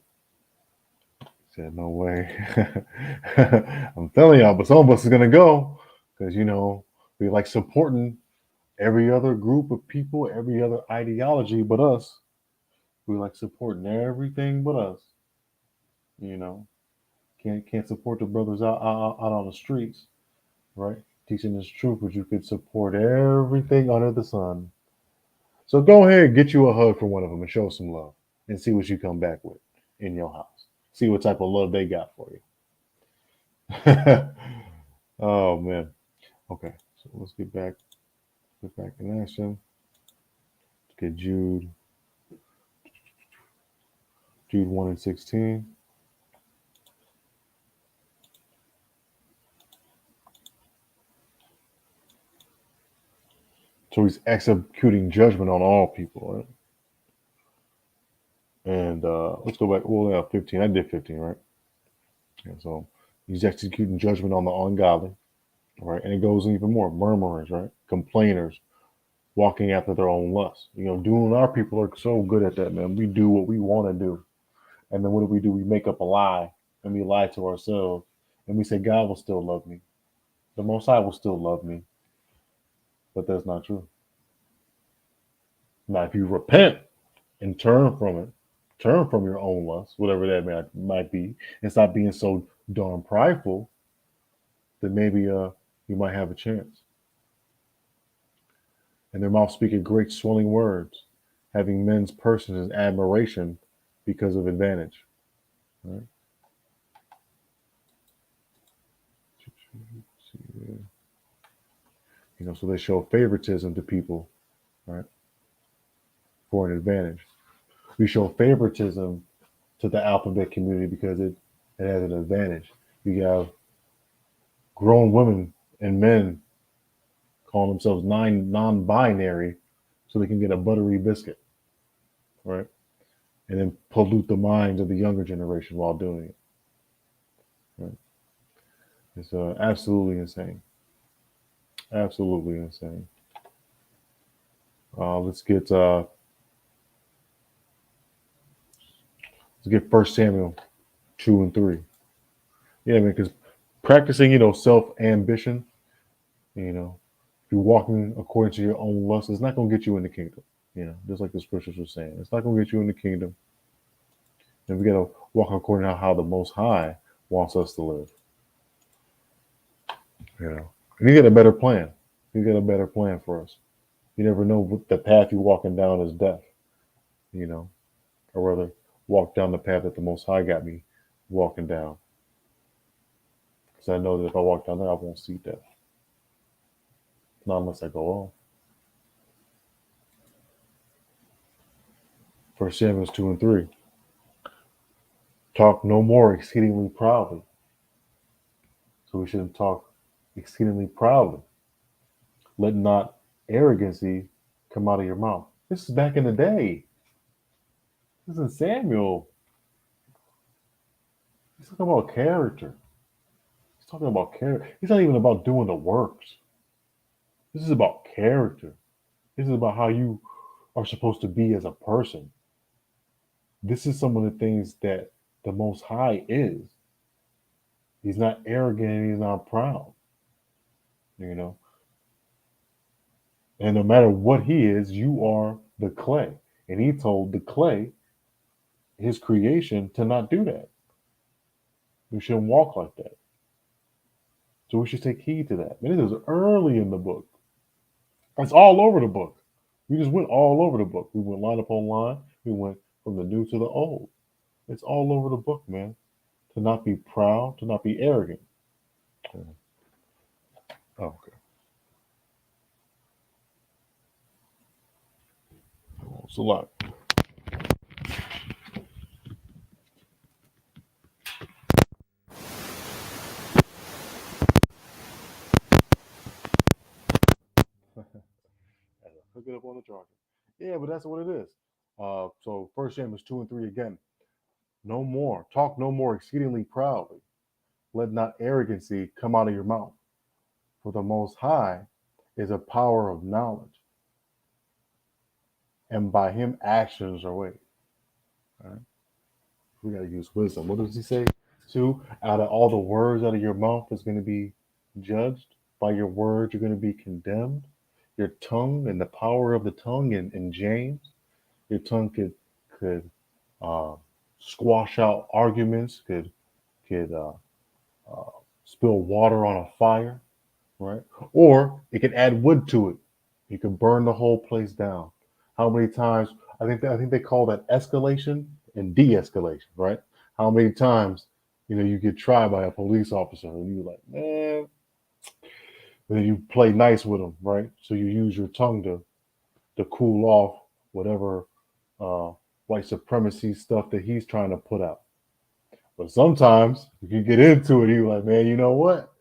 Said no way. I'm telling y'all, but some of us is gonna go because you know we like supporting every other group of people, every other ideology, but us. We like supporting everything but us. You know, can't support the brothers out on the streets, right? Teaching this truth, but you could support everything under the sun. So go ahead, get you a hug from one of them and show some love and see what you come back with in your house. See what type of love they got for you. Oh man. Okay, so let's get back in action. Let's get Jude 1 and 16. So he's executing judgment on all people, right? And let's go back. Well, yeah, 15. I did 15, right? Yeah, so he's executing judgment on the ungodly, right? And it goes even more. Murmurers, right? Complainers, walking after their own lust. You know, doing our people are so good at that, man. We do what we want to do. And then what do? We make up a lie and we lie to ourselves. And we say, God will still love me. The Most High will still love me. But that's not true. Now, if you repent and turn from it, turn from your own lust, whatever that might be, and stop being so darn prideful, then maybe you might have a chance. And their mouth speaketh great swelling words, having men's persons in admiration because of advantage. Right? You know, so they show favoritism to people, right, for an advantage. We show favoritism to the alphabet community because it has an advantage. You have grown women and men calling themselves non-binary so they can get a buttery biscuit, right? And then pollute the minds of the younger generation while doing it. Right? It's absolutely insane. Absolutely insane. Let's get 1 Samuel 2 and 3. Yeah, man, because practicing, self-ambition, if you're walking according to your own lust, it's not going to get you in the kingdom. Just like the scriptures were saying, it's not going to get you in the kingdom. And we got to walk according to how the Most High wants us to live. And you get a better plan. You get a better plan for us. You never know what the path you're walking down is death. Or rather, walk down the path that the Most High got me walking down. Because I know that if I walk down there, I won't see death. Not unless I go on. 1 Samuel 2 and 3. Talk no more exceedingly proudly. So we shouldn't talk exceedingly proudly. Let not arrogancy come out of your mouth. This is back in the day. This is Samuel. He's talking about character. He's talking about character. He's not even about doing the works. This is about character. This is about how you are supposed to be as a person. This is some of the things that the Most High is. He's not arrogant and he's not proud. And no matter what he is, you are the clay. And he told the clay, his creation, to not do that. We shouldn't walk like that. So we should take heed to that. And it is early in the book. It's all over the book. We just went all over the book. We went line upon line. We went from the new to the old. It's all over the book, man. To not be proud, to not be arrogant. Oh, okay. It's a lot. Hook it up on the charger. Yeah, but that's what it is. So 1 Samuel 2 and 3 again. No more. Talk no more exceedingly proudly. Let not arrogancy come out of your mouth. For the Most High is a power of knowledge. And by him actions are weighed. All right? We got to use wisdom. What does he say? Too, out of all the words out of your mouth is going to be judged. By your words, you're going to be condemned. Your tongue and the power of the tongue in James. Your tongue could squash out arguments, could spill water on a fire, right? Or it could add wood to it. You could burn the whole place down. How many times? I think they call that escalation and de-escalation, right? How many times you get tried by a police officer and you're like, man, and then you play nice with them, right? So you use your tongue to cool off whatever white supremacy stuff that he's trying to put out. But sometimes you get into it, you're like, man, you know what?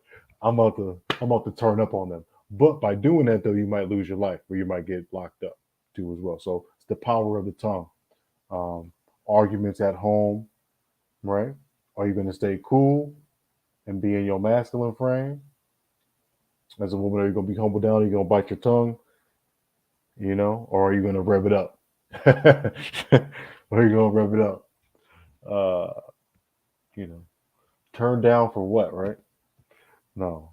I'm about to turn up on them. But by doing that, though, you might lose your life, or you might get locked up too as well. So it's the power of the tongue. Arguments at home, right? Are you going to stay cool and be in your masculine frame? As a woman, are you going to be humble down? Are you going to bite your tongue? Or are you going to rev it up? Or are you going to rev it up? Turn down for what, right? No.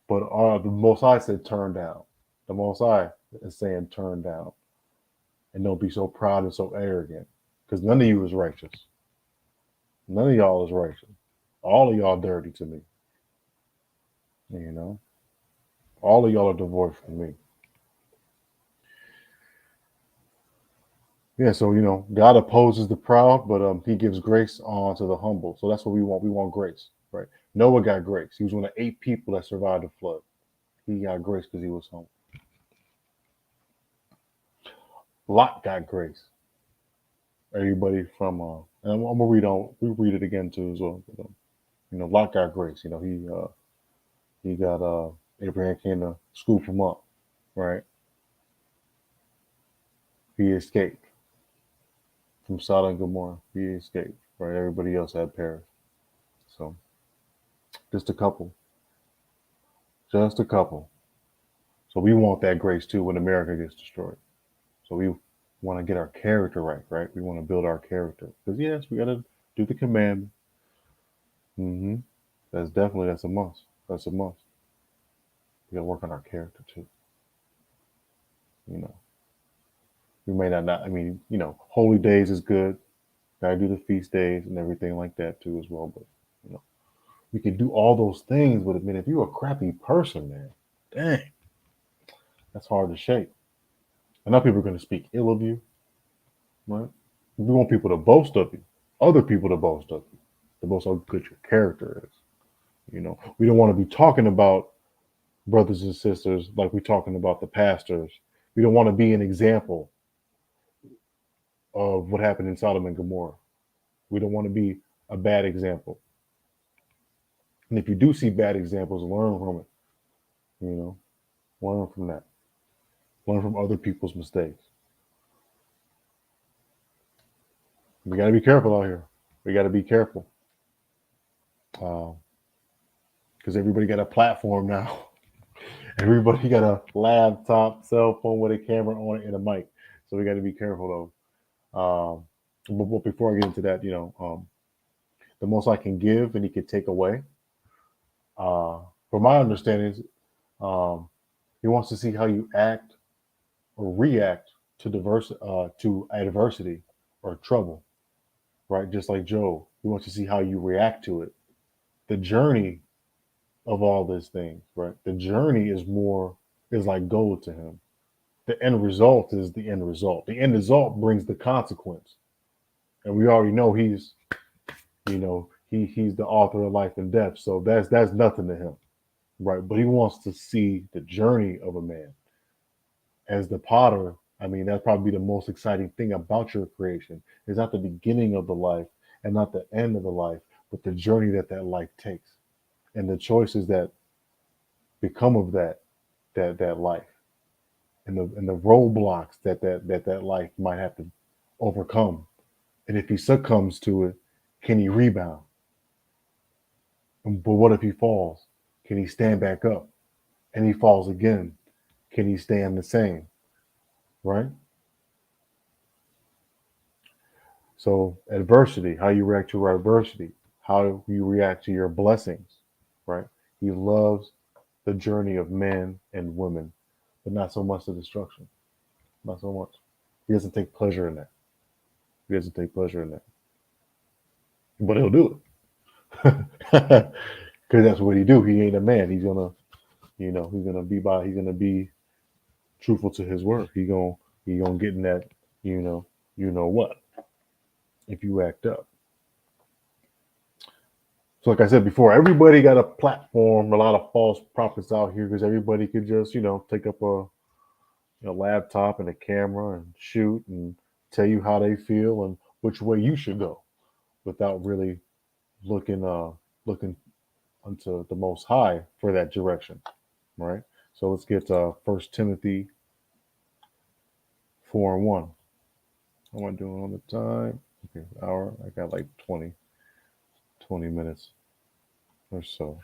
But the Most High said turn down. The Most High is saying turn down. And don't be so proud and so arrogant. Because none of you is righteous. None of y'all is righteous. All of y'all dirty to me. All of y'all are divorced from me. Yeah, so God opposes the proud, but he gives grace on to the humble. So that's what we want. We want grace, right? Noah got grace. He was one of 8 people that survived the flood. He got grace because he was humble. Lot got grace. Everybody from and I'm gonna read it again too as well. Lot got grace. He got Abraham came to scoop him up. right? He escaped from Sodom and Gomorrah. He escaped, right? Everybody else had perished. So just a couple, just a couple. So we want that grace too when America gets destroyed. So we want to get our character right, right? We want to build our character because yes, we got to do the commandment. Mm-hmm. That's a must. That's a must. We got to work on our character too. You know, we may not. I mean, holy days is good. Got to do the feast days and everything like that too as well. But you know, we can do all those things. But I mean, if you're a crappy person, man, dang, that's hard to shake. And now people are going to speak ill of you, right? We want people to boast of you, other people to boast of you, to boast how good your character is. We don't want to be talking about brothers and sisters like we're talking about the pastors. We don't want to be an example of what happened in Sodom and Gomorrah. We don't want to be a bad example. And if you do see bad examples, learn from it. You know, learn from that. Learn from other people's mistakes. We got to be careful out here. We got to be careful because everybody got a platform now. Everybody got a laptop, cell phone with a camera on it and a mic. So we got to be careful though. But before I get into that, the most I can give and he can take away. From my understanding, he wants to see how you act or react to adversity or trouble, right? Just like Job, he wants to see how you react to it. The journey of all these things, right? The journey is like gold to him. The end result is the end result. The end result brings the consequence, and we already know he's the author of life and death, so that's nothing to him, right? But he wants to see the journey of a man as the potter. I mean, that's probably the most exciting thing about your creation is not the beginning of the life and not the end of the life, but the journey that life takes and the choices that become of that life and the roadblocks that life might have to overcome. And if he succumbs to it, can he rebound? But what if he falls? Can he stand back up? And he falls again. Can he stand the same? Right? So adversity, how you react to adversity, how you react to your blessings, right? He loves the journey of men and women, but not so much the destruction. Not so much. He doesn't take pleasure in that. He doesn't take pleasure in that. But he'll do it. Because that's what he do. He ain't a man. He's gonna be truthful to his word. He gonna get in that, what, if you act up. So like I said before, everybody got a platform, a lot of false prophets out here because everybody could just, take up a laptop and a camera and shoot and tell you how they feel and which way you should go without really looking unto the Most High for that direction, right? So let's get 1 Timothy 4:1. How am I doing on the time? Okay, hour. I got like 20 minutes or so.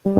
Yo,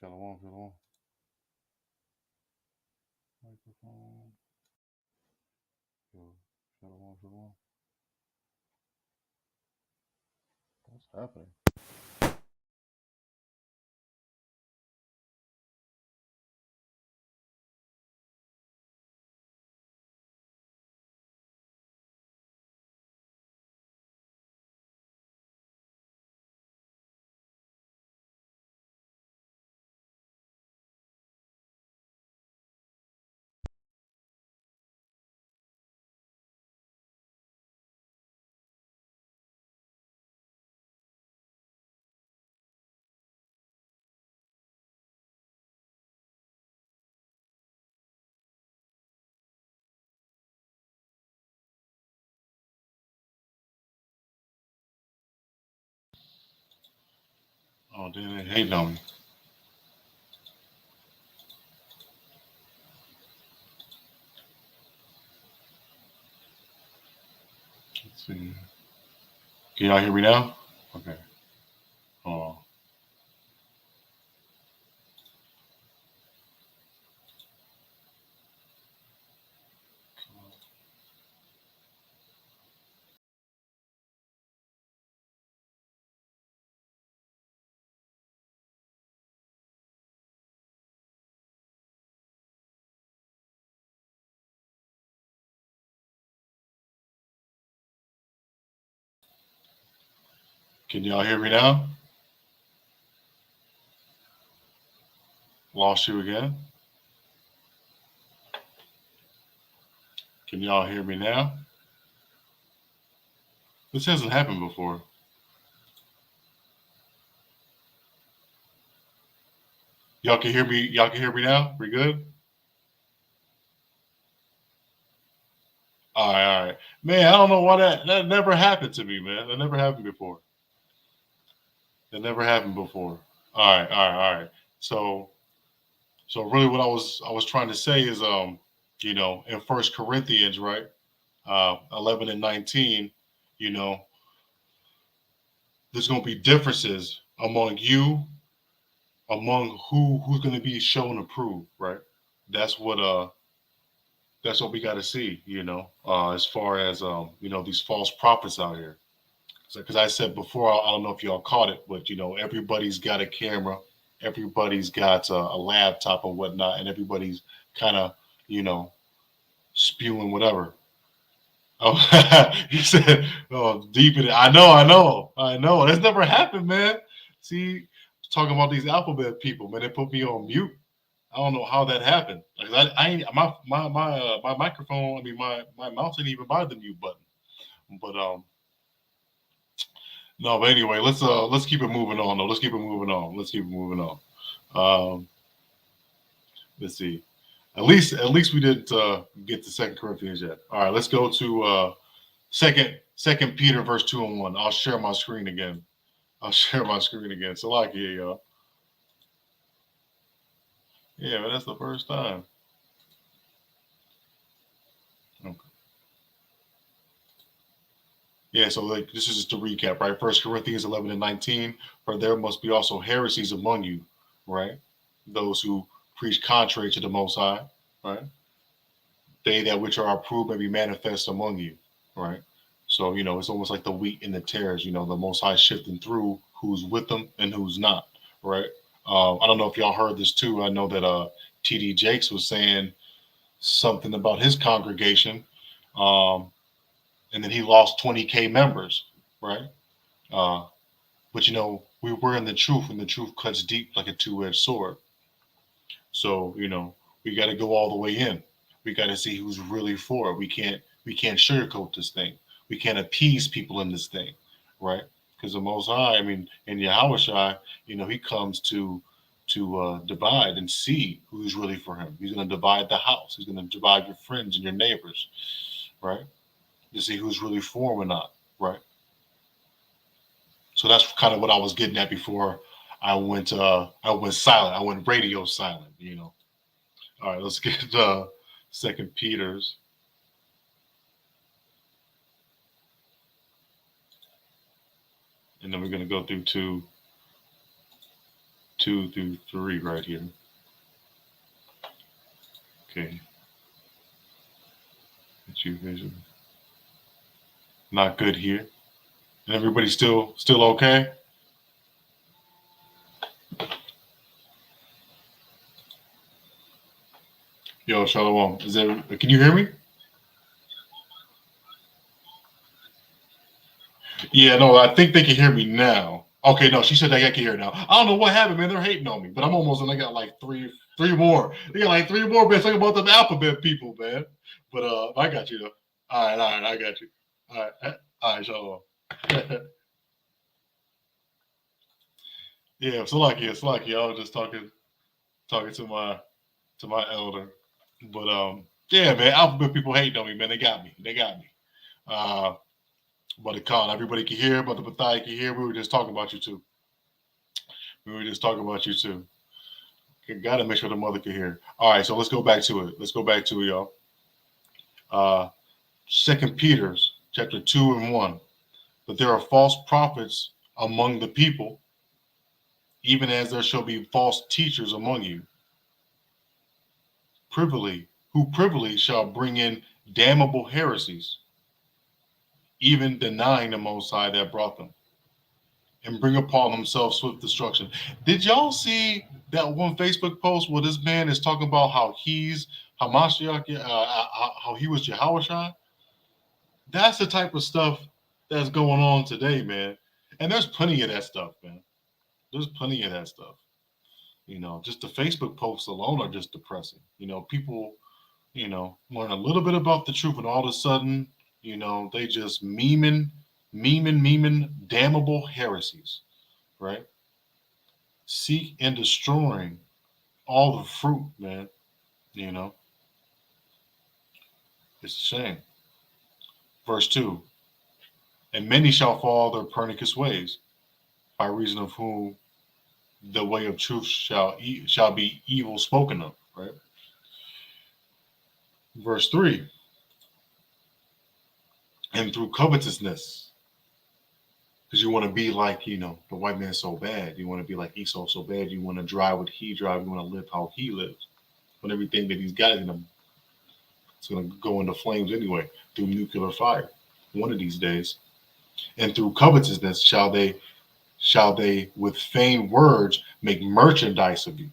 Shalawam, Shalawam. Microphone. Yo, Shalawam, Shalawam. What's happening? Oh, they hating on me. Let's see. Can y'all hear me now? Okay. Hold on. Can y'all hear me now? Lost you again. Can y'all hear me now? This hasn't happened before. Y'all can hear me. Y'all can hear me now. We good? All right. Man, I don't know why that never happened to me, man. That never happened before. That never happened before. All right. So really, what I was trying to say is, in First Corinthians, right, 11 and 19, you know, there's going to be differences among you, among who's going to be shown approved, right? That's what we got to see, as far as these false prophets out here. Because I said before, I don't know if y'all caught it, but everybody's got a camera, everybody's got a laptop and whatnot, and everybody's kind of spewing whatever. Oh, he said, "Oh, deep in it." I know. That's never happened, man. See, talking about these alphabet people, man, they put me on mute. I don't know how that happened. Like I ain't my microphone. I mean, my mouse ain't even by the mute button. But no. But anyway, let's keep it moving on. Though. Let's keep it moving on. Um, let's see. At least we didn't get to 2 Corinthians yet. All right, let's go to Second Peter verse 2 and 1. I'll share my screen again. So like here, y'all. Yeah, but that's the first time. Okay. Yeah, so like this is just a recap, right? 1 Corinthians 11 and 19. For there must be also heresies among you, right? Those who preach contrary to the Most High, right? They that which are approved may be manifest among you, right? So, it's almost like the wheat and the tares, the Most High shifting through who's with them and who's not, right? I don't know if y'all heard this too. I know that T.D. Jakes was saying something about his congregation, and then he lost 20K members, right? But we were in the truth, and the truth cuts deep like a two-edged sword. So, we got to go all the way in. We got to see who's really for it. We can't sugarcoat this thing. We can't appease people in this thing, right? Because the Most High, in Yahushua, he comes to divide and see who's really for him. He's going to divide the house. He's going to divide your friends and your neighbors, right? To see who's really for him or not, right? So that's kind of what I was getting at before I went silent. I went radio silent, All right, let's get to 2 Peter's. And then we're going to go through 2 through 3 right here. Okay. Not good here. And everybody's still okay? Yo, Shalawam. Can you hear me? Yeah, no, I think they can hear me now. Okay, no, she said I can hear now. I don't know what happened, man. They're hating on me, but I'm almost, and I got like three more. They got like 3 more, man. Talking about them alphabet people, man. But I got you though. All right, I got you. All right, Shalom. Yeah, it's lucky. I was just talking to my elder. But yeah, man, alphabet people hating on me, man. They got me. But the con, everybody can hear, but the Bathai can hear. We were just talking about you too. Gotta make sure the mother can hear. All right, so let's go back to it. Y'all. 2 Peter chapter 2 and 1. But there are false prophets among the people, even as there shall be false teachers among you, who privily shall bring in damnable heresies, even denying the Most High that brought them, and bring upon themselves swift destruction. Did y'all see that one Facebook post where this man is talking about how he's Hamashiach, how he was Yahushua? That's the type of stuff that's going on today, man. And there's plenty of that stuff, man. Just the Facebook posts alone are just depressing. People, learn a little bit about the truth, and all of a sudden, they just memeing damnable heresies, right? Seek and destroying all the fruit, man. It's a shame. Verse 2. And many shall fall their pernicious ways, by reason of whom the way of truth shall be evil spoken of, right? Verse 3. And through covetousness, because you want to be like, the white man so bad. You want to be like Esau so bad. You want to drive what he drives. You want to live how he lives. When everything that he's got it's going to go into flames anyway through nuclear fire one of these days. And through covetousness shall they with feigned words make merchandise of you.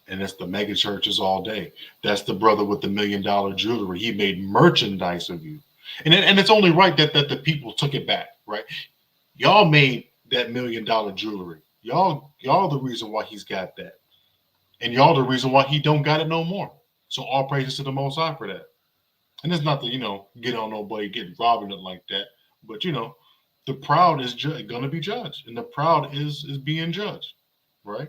And that's the mega churches all day. That's the brother with the $1 million jewelry. He made merchandise of you. And it's only right that the people took it back, right? Y'all made that $1 million jewelry. Y'all the reason why he's got that. And y'all the reason why he don't got it no more. So all praises to the Most High for that. And it's not to, get on nobody getting robbed or nothing like that. But, The proud is going to be judged, and the proud is being judged, right?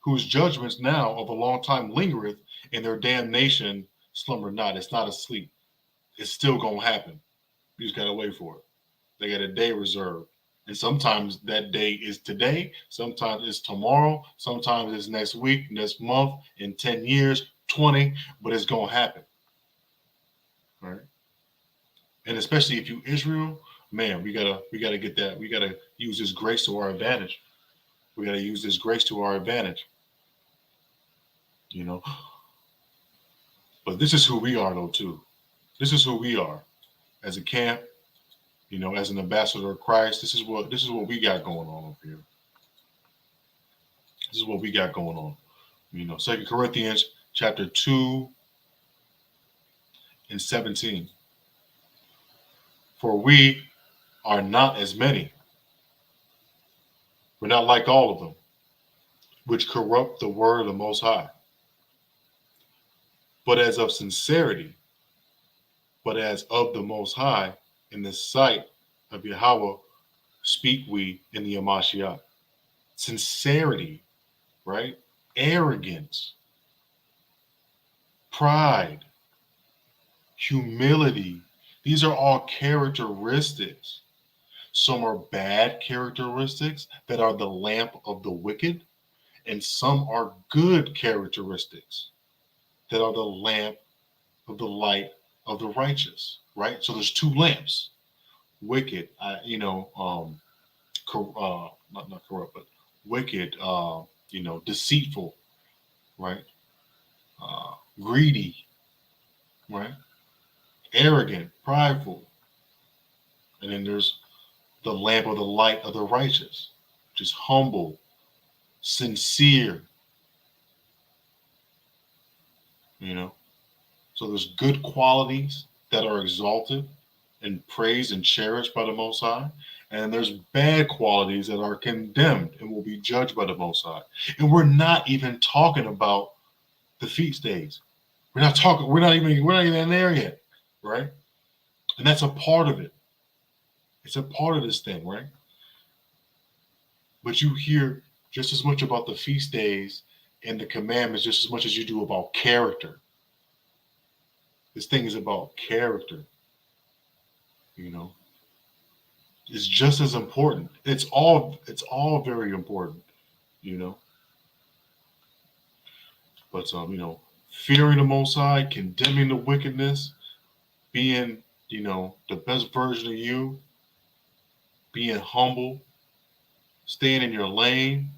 Whose judgments now of a long time lingereth, and their damnation slumber not. It's not asleep. It's still going to happen. You just got to wait for it. They got a day reserved. And sometimes that day is today. Sometimes it's tomorrow. Sometimes it's next week, next month, in 10 years, 20, but it's going to happen. All right. And especially if you Israel, man, we gotta get that. We gotta use this grace to our advantage. We gotta use this grace to our advantage. You know. But this is who we are though, too. This is who we are as a camp, you know, as an ambassador of Christ. This is what we got going on up here. This is what we got going on. You know, 2 Corinthians chapter 2 and 17. For we are not as many. We're not like all of them, which corrupt the word of the Most High. But as of sincerity, but as of the Most High, in the sight of Yahweh, speak we in the Amashiach. Sincerity, right? Arrogance, pride, humility. These are all characteristics. Some are bad characteristics that are the lamp of the wicked, and some are good characteristics that are the lamp of the light of the righteous, right? So there's two lamps. Wicked, not corrupt, but wicked, deceitful, right? Greedy, right? Arrogant, prideful. And then there's the lamp of the light of the righteous, which is humble, sincere. You know, so there's good qualities that are exalted and praised and cherished by the Most High, and there's bad qualities that are condemned and will be judged by the Most High. And we're not even talking about the feast days. We're not even there yet, right? And that's a part of it. It's a part of this thing, right? But you hear just as much about the feast days and the commandments just as much as you do about character. This thing is about character. You know, it's just as important. It's all very important, you know. But fearing the Most High, condemning the wickedness, being, the best version of you, being humble, staying in your lane,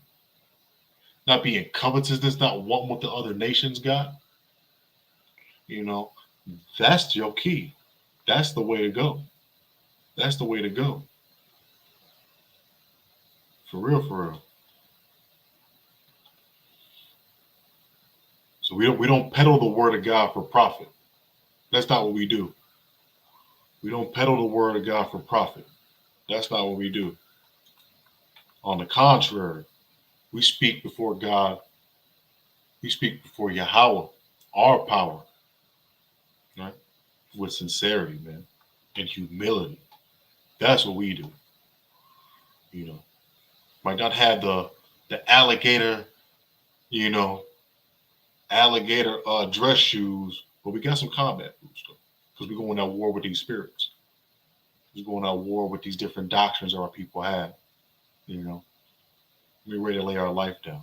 not being covetousness, not wanting what the other nations got. That's your key. That's the way to go. That's the way to go. For real, for real. So we don't peddle the word of God for profit. That's not what we do. We don't peddle the word of God for profit. That's not what we do. On the contrary, we speak before God. We speak before Yahweh, our power, right? With sincerity, man, and humility. That's what we do. Might not have the alligator, dress shoes, but we got some combat boots though, because we're going at war with these spirits. We're going at war with these different doctrines our people have. We're ready to lay our life down,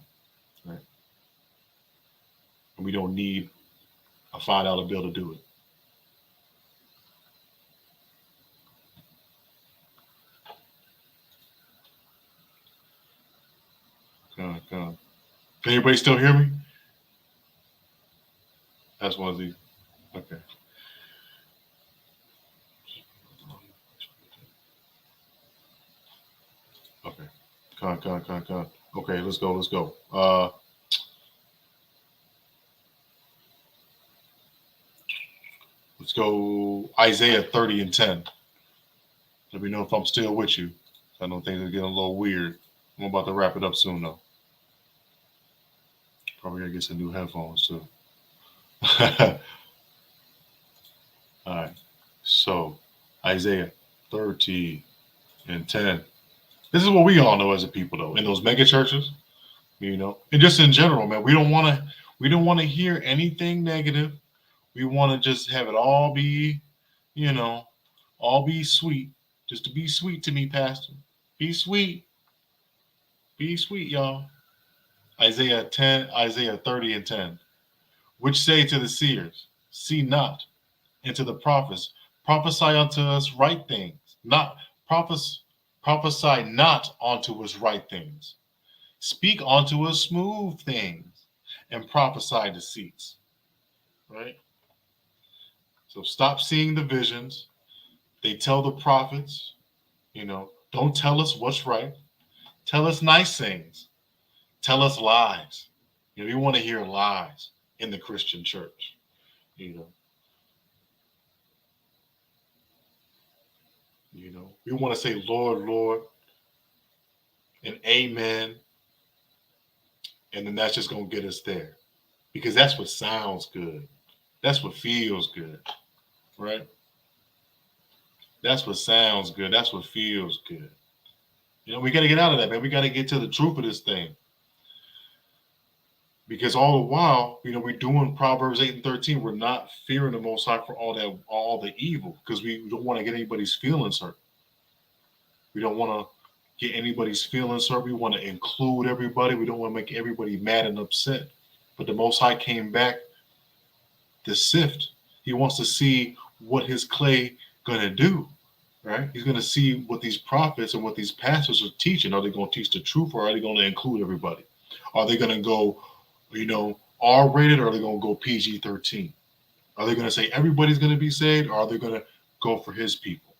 right? And we don't need a $5 bill to do it. Can anybody still hear me? That's one of these. Okay. Okay. Con. Okay, let's go. Let's go Isaiah 30 and 10. Let me know if I'm still with you. I know things are getting a little weird. I'm about to wrap it up soon, though. Probably gonna get some new headphones, too. All right. So, Isaiah 30 and 10. This is what we all know as a people, though, in those mega churches, you know, and just in general, man. We don't want to hear anything negative. We want to just have it all be, you know, all be sweet. Just to be sweet to me, Pastor. Be sweet. Be sweet, y'all. Isaiah 30 and 10. Which say to the seers, see not, and to the prophets, prophesy unto us right things, not prophesy not unto us right things. Speak unto us smooth things, and prophesy deceits. Right? So stop seeing the visions. They tell the prophets, you know, don't tell us what's right. Tell us nice things. Tell us lies. You know, we want to hear lies in the Christian church. You know, we want to say, Lord, Lord, and amen. And then that's just going to get us there. Because that's what sounds good. That's what feels good. Right? That's what sounds good. That's what feels good. You know, we got to get out of that, man. We got to get to the truth of this thing. Because all the while, you know, we're doing Proverbs 8 and 13. We're not fearing the Most High for all the evil, because we don't want to get anybody's feelings hurt. We don't want to get anybody's feelings hurt. We want to include everybody. We don't want to make everybody mad and upset. But the Most High came back to sift. He wants to see what his clay going to do, right? He's going to see what these prophets and what these pastors are teaching. Are they going to teach the truth, or are they going to include everybody? Are they going to go, you know, R-rated, or are they going to go PG-13? Are they going to say everybody's going to be saved, or are they going to go for his people?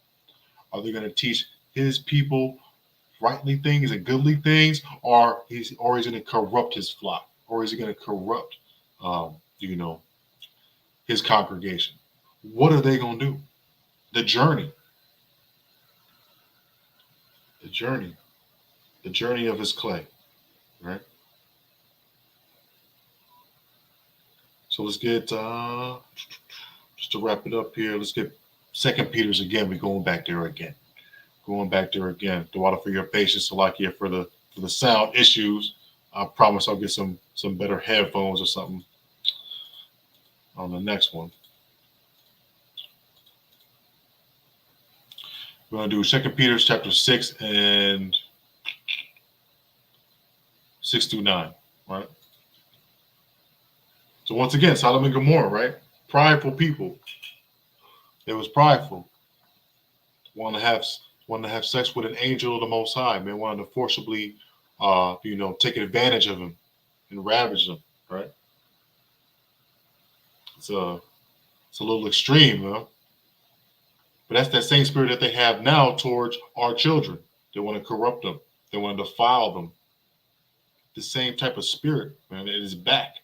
Are they going to teach his people rightly things and goodly things, or is he going to corrupt his flock, or is he going to corrupt, you know, his congregation? What are they going to do? The journey of his clay, right? So let's get, just to wrap it up here, let's get 2 Peter's again. We're going back there again. The water for your patience, Salakia, for the sound issues. I promise I'll get some better headphones or something on the next one. We're going to do 2 Peter chapter 6 and 6 through 9, right? So once again, Sodom and Gomorrah, right? Prideful people. They was prideful. Wanted to have sex with an angel of the Most High, man. Wanted to forcibly, you know, take advantage of him and ravage him, right? It's a little extreme, huh? But that's that same spirit that they have now towards our children. They want to corrupt them. They want to defile them. The same type of spirit, man, it is back.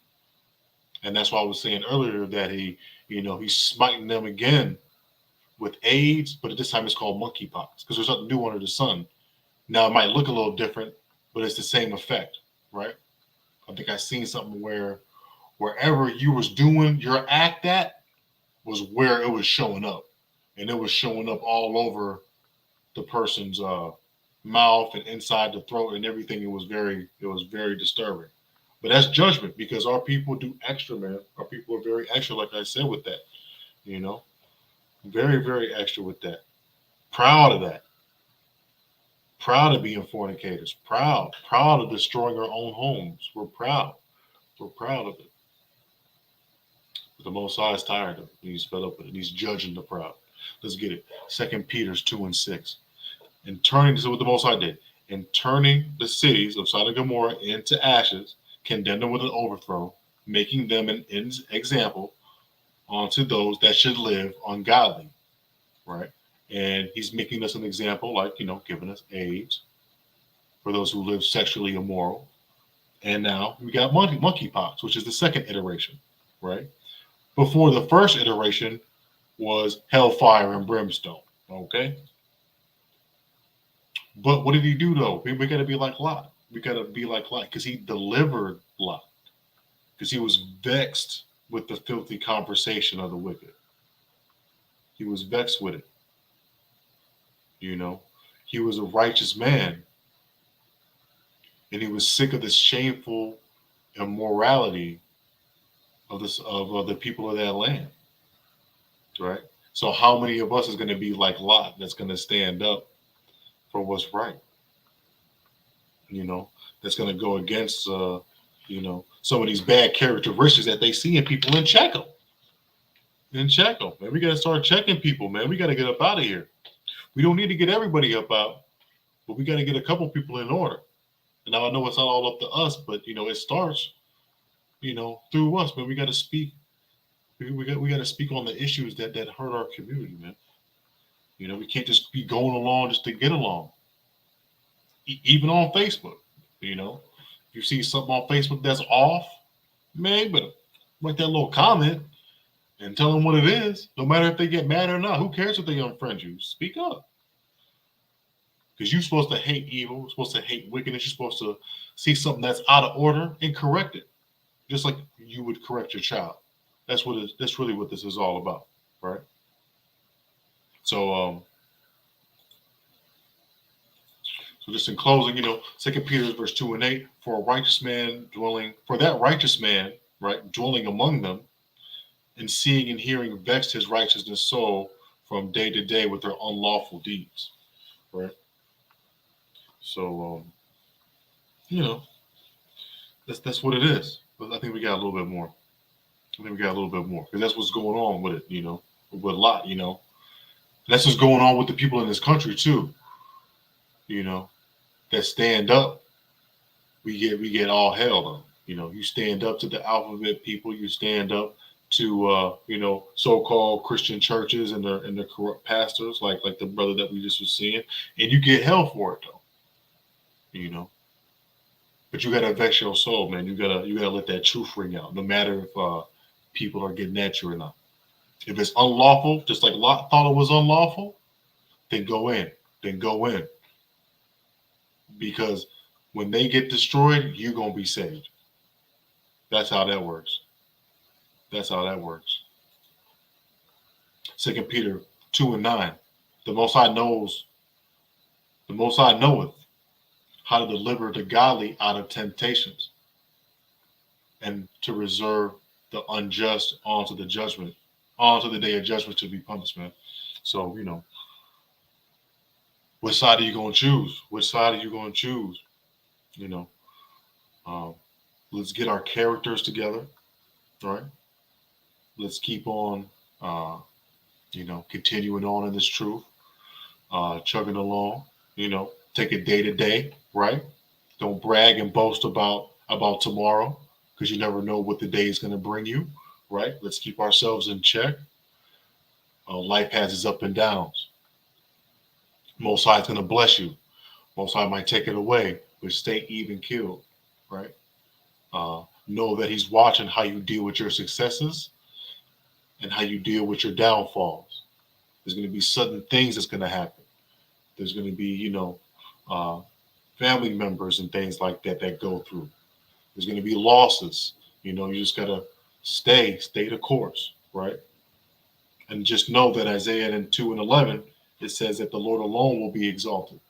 And that's why I was saying earlier that he's smiting them again with AIDS, but at this time it's called monkeypox, because there's nothing new under the sun. Now it might look a little different, but it's the same effect, right? I think I seen something where wherever you was doing your act at was where it was showing up. And it was showing up all over the person's mouth and inside the throat and everything. It was very disturbing. But that's judgment, because our people do extra, man. Our people are very extra, like I said, with that. You know, very, very extra with that. Proud of that. Proud of being fornicators. Proud of destroying our own homes. We're proud. We're proud of it. But the Most High is tired of it. He's fed up with it. He's judging the proud. Let's get it. 2 Peter 2 and 6. And turning, this is what the Most High did. And turning the cities of Sodom and Gomorrah into ashes, condemned them with an overthrow, making them an example unto those that should live ungodly, right? And he's making us an example, like, you know, giving us AIDS for those who live sexually immoral. And now we got monkeypox, which is the second iteration, right? Before the first iteration was hellfire and brimstone, okay? But what did he do, though? We got to be like Lot. We got to be like Lot, because he delivered Lot, because he was vexed with the filthy conversation of the wicked. He was vexed with it. You know, he was a righteous man, and he was sick of this shameful immorality of the people of that land, right? So how many of us is going to be like Lot, that's going to stand up for what's right? That's going to go against some of these bad characteristics that they see in people and check them. Man, we got to start checking people, man. We got to get up out of here. We don't need to get everybody up out, but we got to get a couple people in order. And now I know it's not all up to us, but it starts, through us. Man, we got to speak. We got to speak on the issues that hurt our community, man. We can't just be going along just to get along. Even on Facebook, if you see something on Facebook that's off, man, you better write that little comment and tell them what it is. No matter if they get mad or not, who cares if they unfriend you? Speak up. Because you're supposed to hate evil, you're supposed to hate wickedness, you're supposed to see something that's out of order and correct it, just like you would correct your child. That's really what this is all about, right? So just in closing, 2 Peter verse 2 and 8, for that righteous man, right, dwelling among them, and seeing and hearing vexed his righteousness soul from day to day with their unlawful deeds, right? So, that's what it is. But I think we got a little bit more. Because that's what's going on with it, with a lot, That's what's going on with the people in this country too, that stand up. We get all hell on. You stand up to the alphabet people. You stand up to so-called Christian churches and the corrupt pastors, like the brother that we just was seeing, and you get hell for it though. But you gotta vex your soul, man. You gotta let that truth ring out, no matter if people are getting at you or not. If it's unlawful, just like Lot thought it was unlawful, then go in. Because when they get destroyed, you're gonna be saved. That's how that works. 2 Peter 2 and 9. The Most High knoweth how to deliver the godly out of temptations, and to reserve the unjust onto the day of judgment to be punished, man. So, which side are you going to choose? Let's get our characters together, right? Let's keep on, continuing on in this truth, chugging along, take it day to day, right? Don't brag and boast about tomorrow, because you never know what the day is going to bring you, right? Let's keep ourselves in check. Life has its up and downs. Most High is going to bless you. Most High might take it away, but stay even keeled, right? Know that He's watching how you deal with your successes and how you deal with your downfalls. There's going to be sudden things that's going to happen. There's going to be, family members and things like that go through. There's going to be losses. You just got to stay the course, right? And just know that Isaiah 2 and 11, it says that the Lord alone will be exalted.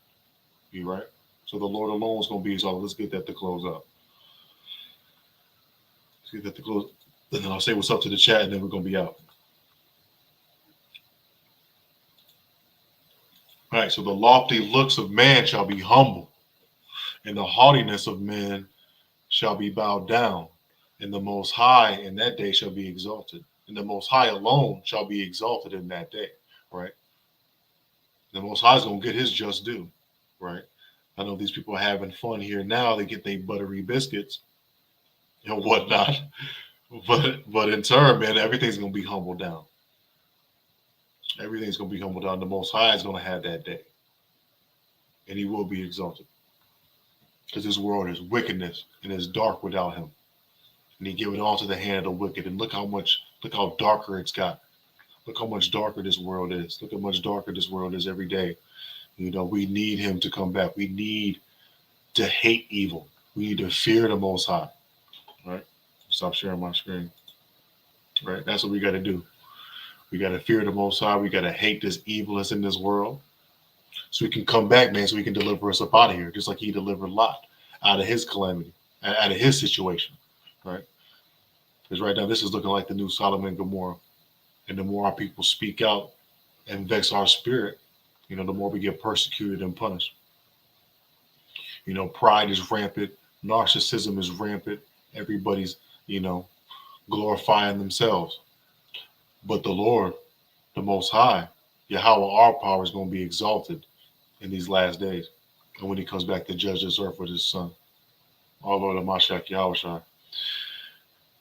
You right? So the Lord alone is going to be exalted. Let's get that to close up. And then I'll say what's up to the chat, and then we're going to be out. All right, so the lofty looks of man shall be humble, and the haughtiness of men shall be bowed down, and the Most High in that day shall be exalted, and the Most High alone shall be exalted in that day, right? The Most High is going to get His just due, right? I know these people are having fun here now. They get their buttery biscuits and whatnot, but in turn, man, everything's going to be humbled down. Everything's going to be humbled down. The Most High is going to have that day, and He will be exalted, because this world is wickedness and is dark without Him, and He give it all to the hand of the wicked. And look how darker it's got. Look how much darker this world is. Look how much darker this world is every day. We need Him to come back. We need to hate evil. We need to fear the Most High. Right? Stop sharing my screen. Right? That's what we got to do. We got to fear the Most High. We got to hate this evil that's in this world. so he can come back, man, so he can deliver us up out of here, just like he delivered Lot out of his calamity, out of his situation, right? Because right now this is looking like the new Sodom and Gomorrah. And the more our people speak out and vex our spirit, the more we get persecuted and punished. Pride is rampant, narcissism is rampant, everybody's, glorifying themselves. But the Lord, the Most High, Yahweh, our power is going to be exalted in these last days. And when he comes back to judge this earth with his son, our Lord and Mashiach Yahweh.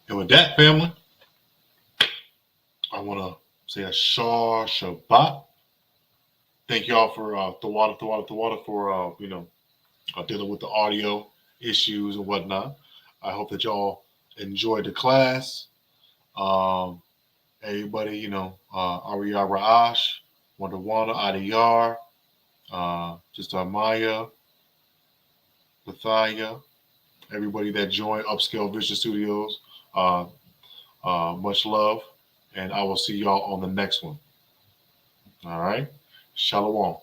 And with that, family, I want to say a Shah Shabbat. Thank y'all for the water for dealing with the audio issues and whatnot. I hope that y'all enjoyed the class. Everybody, Ariya Ra'ash, Wonder Wanda, Adiyar, just Maya, Bathaya, everybody that joined Upscale Vision Studios, much love, and I will see y'all on the next one. All right, Shalawam.